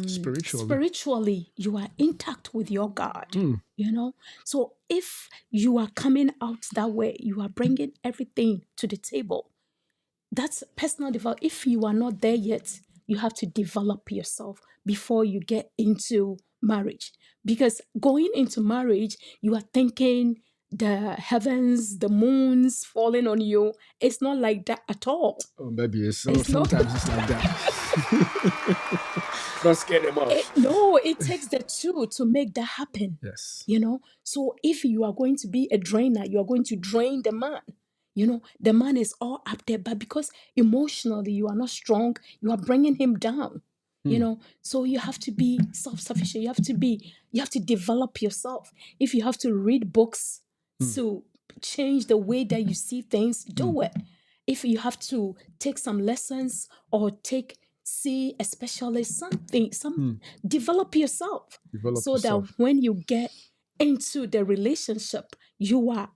Spiritually, you are intact with your God. So if you are coming out that way, you are bringing everything to the table. That's personal development. If you are not there yet, you have to develop yourself before you get into marriage. Because going into marriage, you are thinking the heavens, the moons falling on you. It's not like that at all. Oh, baby, sometimes it's like that. Don't scare them off. It takes the two to make that happen. Yes. So if you are going to be a drainer, you are going to drain the man. The man is all up there, but because emotionally you are not strong, you are bringing him down. So you have to be self-sufficient. You have to develop yourself. If you have to read books to change the way that you see things, do it. If you have to take some lessons or see a specialist, develop yourself. That when you get into the relationship, you are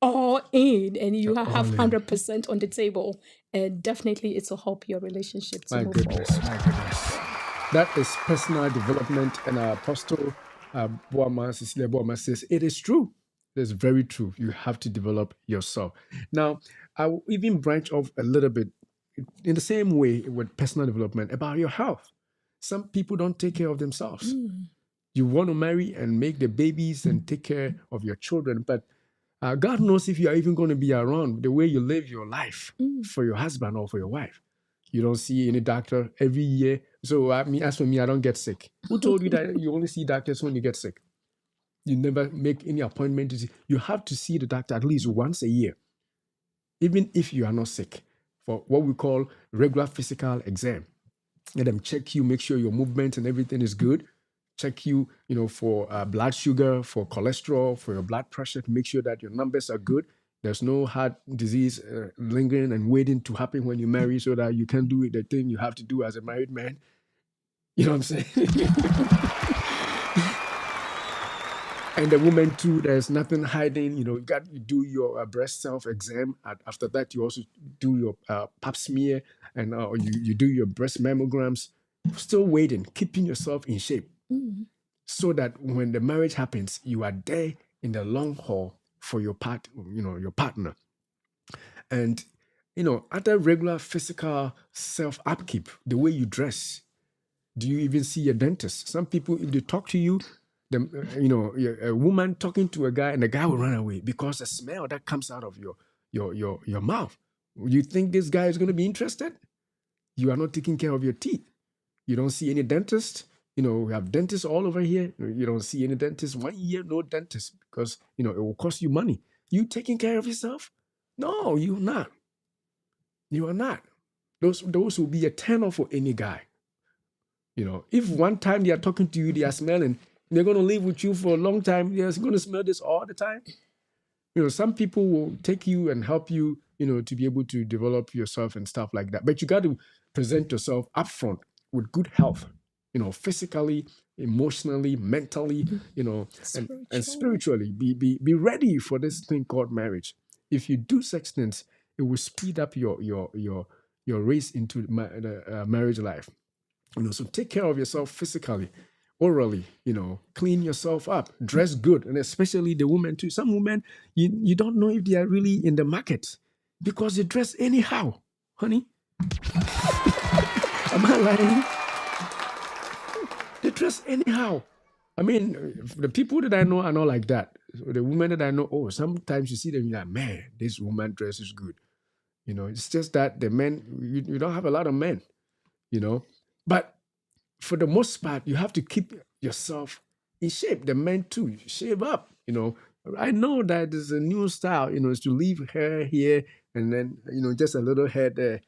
all in, and you have 100% on the table, and definitely it will help your relationship to move forward. My goodness. That is personal development, and our Apostle Cecilia Boama says it is true. It is very true. You have to develop yourself. Now, I will even branch off a little bit in the same way with personal development about your health. Some people don't take care of themselves. You want to marry and make the babies and take care of your children, but God knows if you are even going to be around the way you live your life for your husband or for your wife. You don't see any doctor every year. So as for me, I don't get sick. Who told you that you only see doctors when you get sick? You never make any appointment to see. You have to see the doctor at least once a year, even if you are not sick, for what we call regular physical exam. Let them check you, make sure your movement and everything is good. Check you, for blood sugar, for cholesterol, for your blood pressure, to make sure that your numbers are good. There's no heart disease lingering and waiting to happen when you marry, so that you can do the thing you have to do as a married man. You know what I'm saying? And the woman too, there's nothing hiding. You do your breast self-exam. After that, you also do your pap smear, and you do your breast mammograms. Still waiting, keeping yourself in shape. So that when the marriage happens, you are there in the long haul for your your partner. And other regular physical self-upkeep, the way you dress. Do you even see a dentist? Some people, if they talk to you, A woman talking to a guy and the guy will run away because the smell that comes out of your mouth. You think this guy is going to be interested? You are not taking care of your teeth. You don't see any dentist. We have dentists all over here. You don't see any dentist. 1 year, no dentist, because it will cost you money. You taking care of yourself? No, you're not. You are not. Those will be a turn off for any guy. If one time they are talking to you, they are smelling, they're going to live with you for a long time. They're going to smell this all the time. Some people will take you and help you, to be able to develop yourself and stuff like that. But you got to present yourself upfront with good health, physically, emotionally, mentally, and spiritually. Be ready for this thing called marriage. If you do such things, it will speed up your race into the marriage life. So take care of yourself physically, orally, clean yourself up, dress good, and especially the women too. Some women, you don't know if they are really in the market because they dress anyhow, honey. Am I lying? They dress anyhow. I mean, the people that I know are not like that. The women that I know, sometimes you see them, you're like, man, this woman dresses good. It's just that the men, you don't have a lot of men, but for the most part, you have to keep yourself in shape. The men too, shave up. I know that there's a new style. Is to leave hair here and then just a little hair there.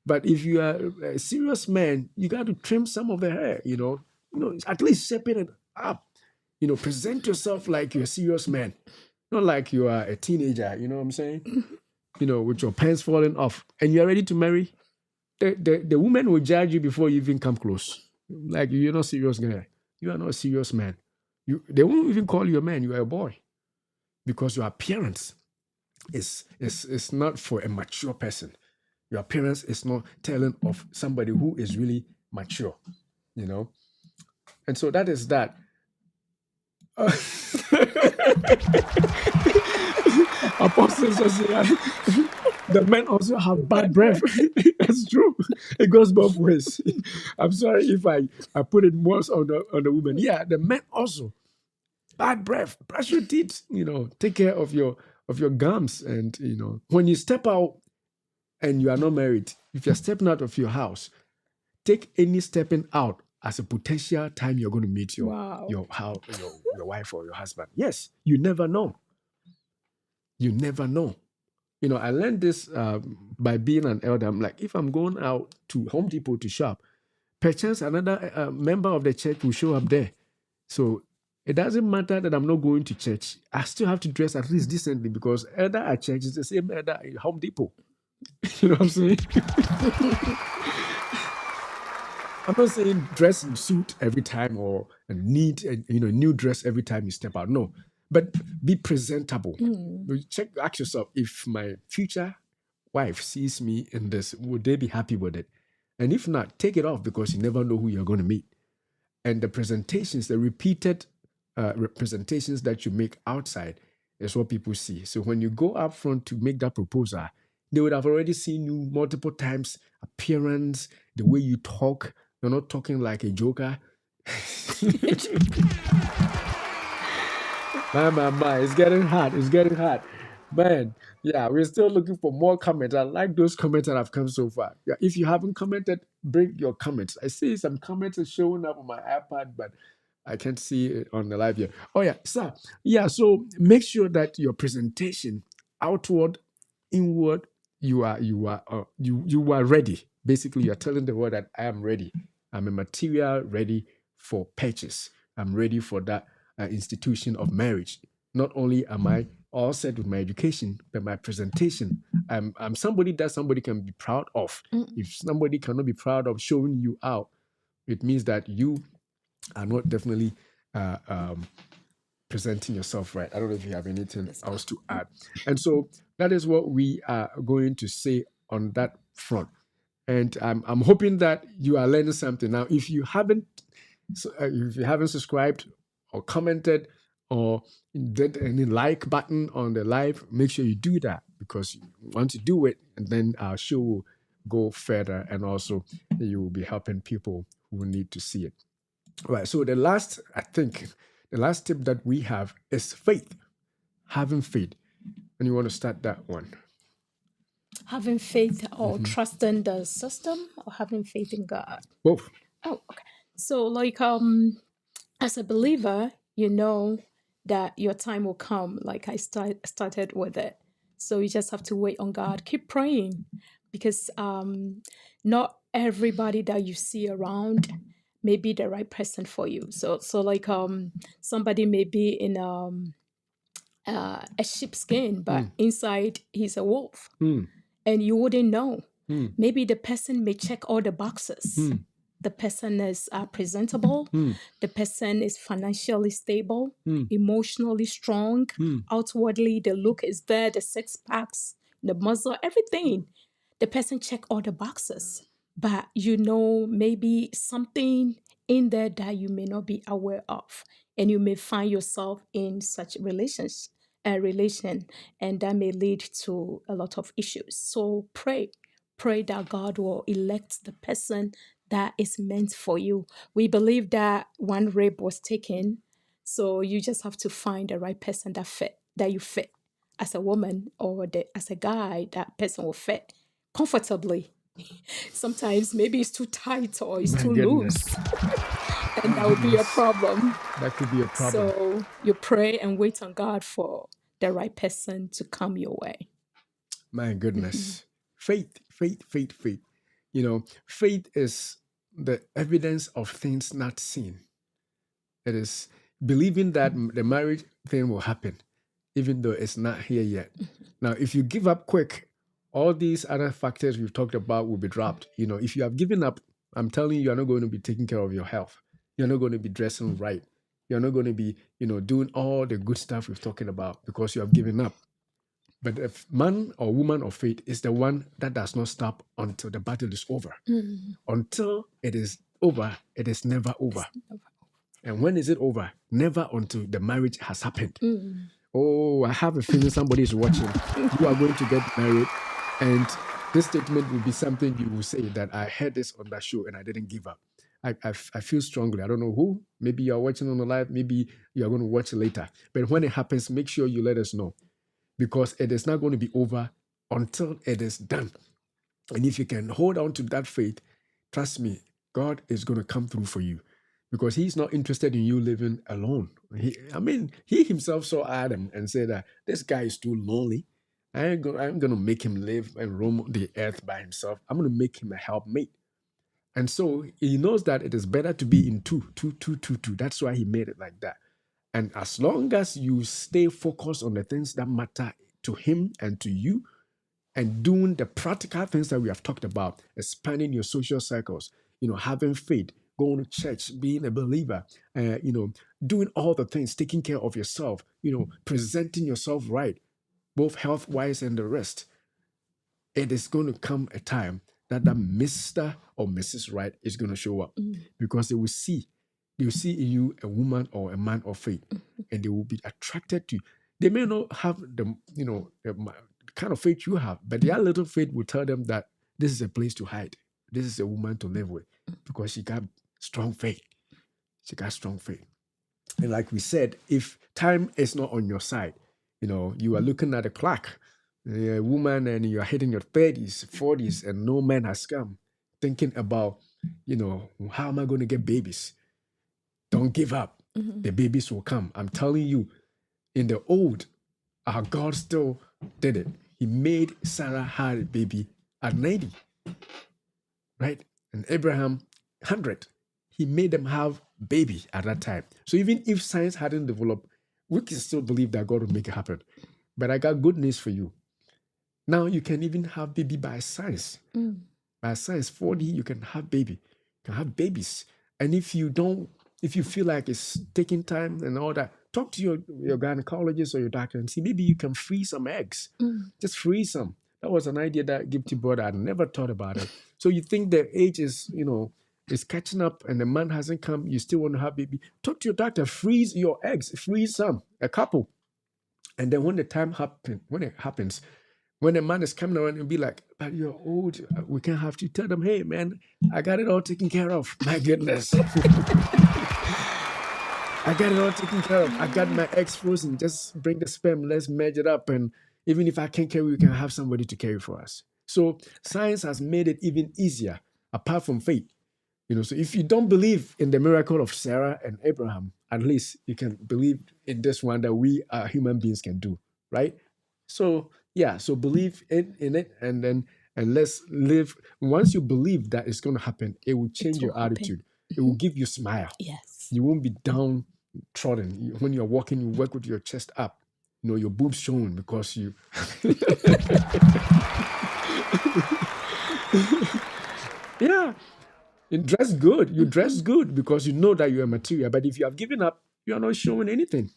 But if you are a serious man, you got to trim some of the hair. At least shaping it up. Present yourself like you're a serious man, not like you are a teenager. You know what I'm saying? With your pants falling off, and you're ready to marry. The woman will judge you before you even come close. Like, you're not serious guy. You are not a serious man. They won't even call you a man. You are a boy, because your appearance is not for a mature person. Your appearance is not telling of somebody who is really mature. And so that is that. Apostles, the men also have bad breath. That's true. It goes both ways. I'm sorry if I put it worse on the women. Yeah, the men also bad breath. Brush your teeth. Take care of your gums. And when you step out and you are not married, if you're stepping out of your house, take any stepping out as a potential time you're going to meet your wife or your husband. Yes, you never know. You never know. I learned this by being an elder. I'm like, if I'm going out to Home Depot to shop, perchance another member of the church will show up there. So it doesn't matter that I'm not going to church. I still have to dress at least decently, because elder at church is the same elder at Home Depot. You know what I'm saying? I'm not saying dress in suit every time or neat, new dress every time you step out. No, but be presentable. Ask yourself, if my future wife sees me in this, would they be happy with it? And if not, take it off, because you never know who you're going to meet. And the presentations, the repeated representations that you make outside is what people see. So when you go up front to make that proposal, they would have already seen you multiple times, appearance, the way you talk. You're not talking like a joker. My, it's getting hot. It's getting hot. Man, yeah, we're still looking for more comments. I like those comments that have come so far. Yeah, if you haven't commented, bring your comments. I see some comments are showing up on my iPad, but I can't see it on the live here. Oh, yeah, sir. Yeah, so make sure that your presentation, outward, inward, you are ready. Basically, you're telling the world that I am ready. I'm a material ready for purchase. I'm ready for that institution of marriage. Not only am I all set with my education, but my presentation, I'm somebody that somebody can be proud of. If somebody cannot be proud of showing you out, it means that you are not definitely presenting yourself right. I don't know if you have anything else to add. And so that is what we are going to say on that front. And I'm hoping that you are learning something. Now, if you haven't subscribed or commented or did any like button on the live, make sure you do that, because once you do it, and then our show will go further, and also you will be helping people who need to see it. Right. So the last, I think, The last tip that we have is faith, having faith. And you want to start that one? Having faith or trusting the system, or having faith in God? Both. Oh, okay. So, like, as a believer, you know that your time will come. Like I started with it, so you just have to wait on God. Keep praying, because not everybody that you see around may be the right person for you. So like somebody may be in a sheepskin, but inside he's a wolf, and you wouldn't know. Maybe the person may check all the boxes. The person is presentable. The person is financially stable, emotionally strong. Outwardly, the look is there, the six packs, the muscle, everything. The person check all the boxes, but maybe something in there that you may not be aware of, and you may find yourself in such relation, and that may lead to a lot of issues. So pray that God will elect the person that is meant for you. We believe that one rib was taken, so you just have to find the right person that you fit as a woman, or as a guy, that person will fit comfortably. Sometimes maybe it's too tight or it's My too goodness. loose, and that would be a problem. That could be a problem. So you pray and wait on God for the right person to come your way. My goodness. Faith, faith, faith, faith. Faith is the evidence of things not seen. It is believing that the marriage thing will happen, even though it's not here yet. Now, if you give up quick, all these other factors we've talked about will be dropped. If you have given up, I'm telling you, you're not going to be taking care of your health. You're not going to be dressing right. You're not going to be, doing all the good stuff we've talking about, because you have given up. But if man or woman of faith is the one that does not stop until the battle is over. Until it is over, it is never over. And when is it over? Never until the marriage has happened. Oh, I have a feeling somebody is watching. You are going to get married, and this statement will be something you will say that I heard this on that show and I didn't give up. I feel strongly. I don't know who. Maybe you are watching on the live. Maybe you are going to watch it later. But when it happens, make sure you let us know, because it is not going to be over until it is done. And if you can hold on to that faith, trust me, God is going to come through for you, because he's not interested in you living alone. He himself saw Adam and said that this guy is too lonely. I'm going to make him live and roam the earth by himself. I'm going to make him a helpmate. And so he knows that it is better to be in two. That's why he made it like that. And as long as you stay focused on the things that matter to him and to you, and doing the practical things that we have talked about, expanding your social circles, having faith, going to church, being a believer, doing all the things, taking care of yourself, presenting yourself right, both health-wise and the rest, it is going to come a time that Mr. or Mrs. Right is going to show up, because they will see in you a woman or a man of faith, and they will be attracted to you. They may not have the kind of faith you have, but their little faith will tell them that this is a place to hide. This is a woman to live with, because she got strong faith. And like we said, if time is not on your side, you are looking at a clock, you're a woman and you are hitting your 30s, 40s, and no man has come, thinking about, how am I going to get babies? Don't give up. The babies will come. I'm telling you, in the old, our God still did it. He made Sarah have a baby at 90, right? And Abraham, 100. He made them have baby at that time. So even if science hadn't developed, we can still believe that God will make it happen. But I got good news for you. Now you can even have baby by science. By science, 40, you can have baby. You can have babies. And if you feel like it's taking time and all that, talk to your gynecologist or your doctor and see, maybe you can freeze some eggs. Just freeze some. That was an idea that Gifty brought. I'd never thought about it. So you think the age is, is catching up and the man hasn't come, you still want to have baby. Talk to your doctor, freeze your eggs, freeze some, a couple. And then when the time happens, when a man is coming around and be like, but you're old, we can't have to, tell them, hey man, I got it all taken care of. My goodness. I got it all taken care of. I got my eggs frozen. Just bring the sperm. Let's merge it up. And even if I can't carry, we can have somebody to carry for us. So science has made it even easier, apart from faith. So if you don't believe in the miracle of Sarah and Abraham, at least you can believe in this one that we human beings can do, right? So yeah, so believe in it, and let's live. Once you believe that it's going to happen, it will change will your happen. attitude. It will give you smile. Yes. You won't be downtrodden. When you're walking, you work with your chest up. Your boobs showing because you. Yeah, you dress good. You dress good because you know that you're material. But if you have given up, you are not showing anything.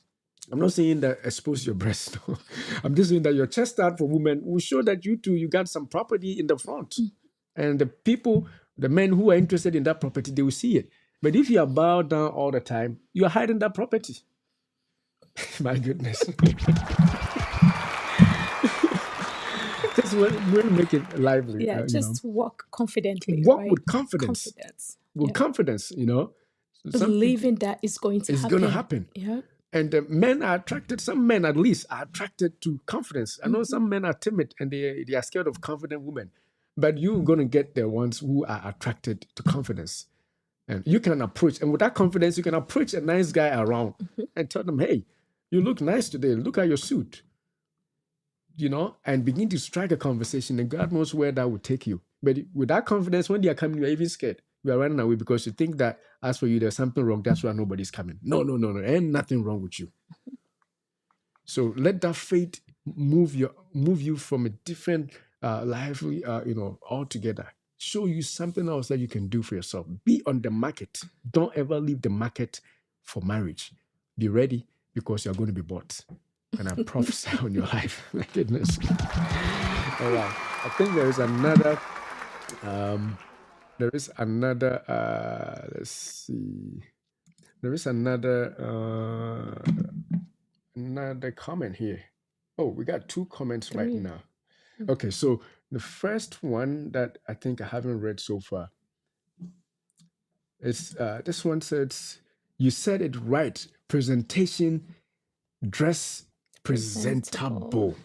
I'm not saying that expose your breast. No. I'm just saying that your chest out for women will show that you got some property in the front. And the men who are interested in that property, they will see it. But if you are bowed down all the time, you are hiding that property. My goodness. Just we'll make it lively. Yeah, just walk confidently, Walk right? with confidence. Confidence. With confidence, Some Believing that it's going to it's happen. going to happen. Yeah. And men are attracted, some men at least are attracted to confidence. I know some men are timid and they are scared of confident women. But you're going to get the ones who are attracted to confidence. And you can approach, and with that confidence, you can approach a nice guy around and tell them, hey, you look nice today. Look at your suit. And begin to strike a conversation, and God knows where that will take you. But with that confidence, when they are coming, you're even scared. You are running away because you think that as for you, there's something wrong. That's why nobody's coming. No. Ain't nothing wrong with you. So let that faith move you from a different lively, altogether. Show you something else that you can do for yourself. Be on the market. Don't ever leave the market for marriage. Be ready because you're going to be bought. And I prophesy on your life. My goodness. All right. I think there is another. Let's see. There is another comment here. Oh, we got 2 comments right now. Okay, so the first one that I think I haven't read so far is this one says, you said it right. Presentation, dress presentable.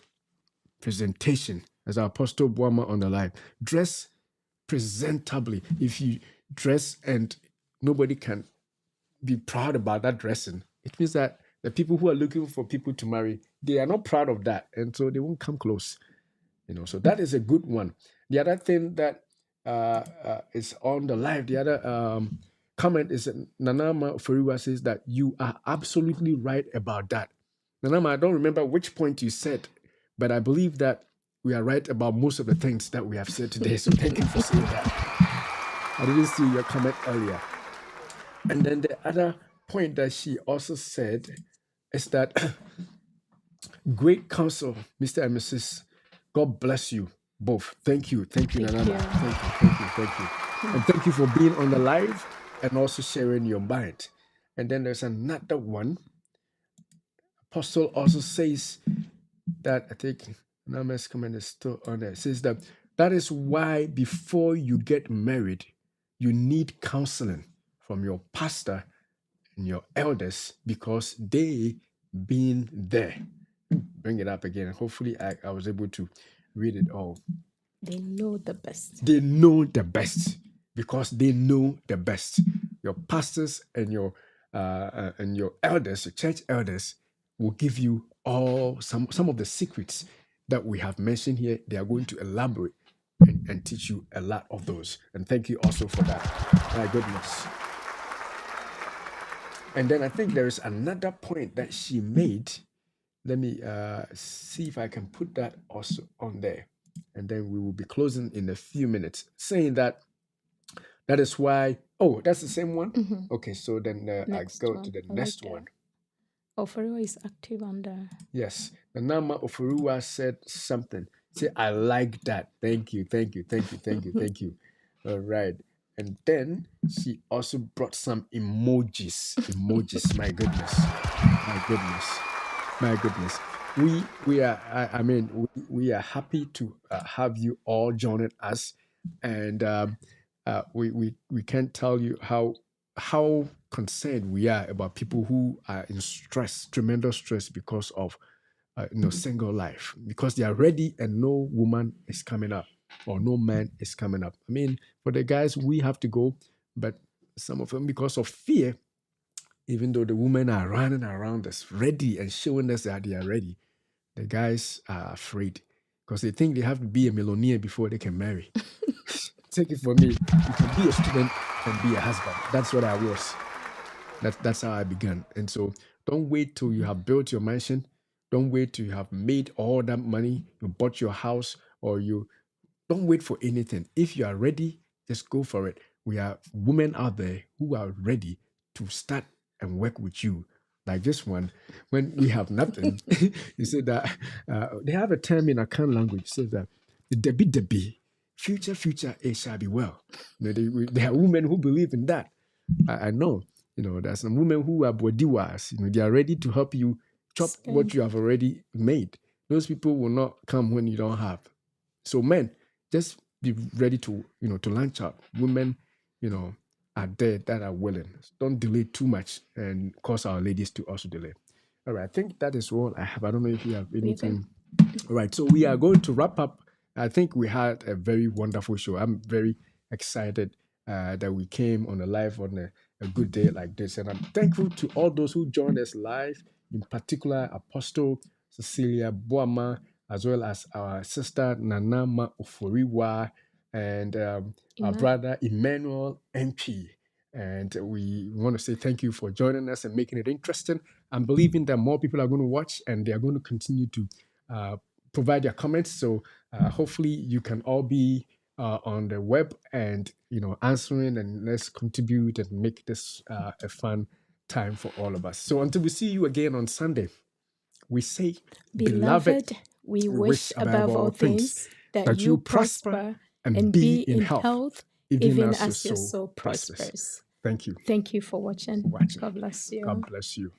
Presentation, as our Apostle Boama on the live. Dress presentably. If you dress and nobody can be proud about that dressing, it means that the people who are looking for people to marry, they are not proud of that, and so they won't come close. So that is a good one. The other thing that is on the live, the other comment is Nanama Feriwa says that you are absolutely right about that. Nanama, I don't remember which point you said, but I believe that we are right about most of the things that we have said today. So thank you for saying that. I didn't see your comment earlier. And then the other point that she also said is that great counsel, Mr. and Mrs. God bless you both. Thank you, Nanama. Thank you. And thank you for being on the live and also sharing your mind. And then there's another one. Apostle also says that, I think Nama's comment is still on there. It says that is why before you get married, you need counseling from your pastor and your elders because they been there. Bring it up again. Hopefully I was able to read it all. They know the best. They know the best because they know the best. Your pastors and your elders, your church elders, will give you all some of the secrets that we have mentioned here. They are going to elaborate and teach you a lot of those. And thank you also for that. My goodness. And then I think there is another point that she made. Let me see if I can put that also on there. And then we will be closing in a few minutes, saying that is why. Oh, that's the same one? Okay, so then I go to the next one. Oferiwa is active under. Yes. The Nama Oferiwa said something. Say, I like that. Thank you. All right. And then she also brought some emojis. My goodness. We are. I mean, we are happy to have you all joining us, and we can't tell you how how concerned we are about people who are in stress, tremendous stress because of single life, because they are ready and no woman is coming up or no man is coming up. I mean, for the guys, we have to go, but some of them, because of fear, even though the women are running around us ready and showing us that they are ready, the guys are afraid because they think they have to be a millionaire before they can marry. Take it from me, you can be a student and be a husband. That's what I was. That's how I began. And so don't wait till you have built your mansion. Don't wait till you have made all that money, you bought your house, or you don't wait for anything. If you are ready, just go for it. We have women out there who are ready to start and work with you. Like this one, when we have nothing, you say that they have a term in Akan language. It says that the debi, future, it shall be well. There are women who believe in that. I know. There's some women who are bodiwas. They are ready to help you chop what you have already made. Those people will not come when you don't have. So men, just be ready to launch out. Women, are there that are willing. Don't delay too much and cause our ladies to also delay. All right, I think that is all I have. I don't know if you have anything. All right, so we are going to wrap up. I think we had a very wonderful show. I'm very excited that we came on a live on a good day like this. And I'm thankful to all those who joined us live, in particular Apostle Cecilia Boama, as well as our sister Nanama Oforiwa and our brother Emmanuel MP. And we want to say thank you for joining us and making it interesting. I'm believing that more people are going to watch and they are going to continue to provide their comments. So hopefully you can all be on the web and answering, and let's contribute and make this a fun time for all of us. So until we see you again on Sunday, we say, Beloved, we wish above all things that you prosper and be in health, even as your soul prospers. Thank you. Thank you for watching. God bless you. God bless you.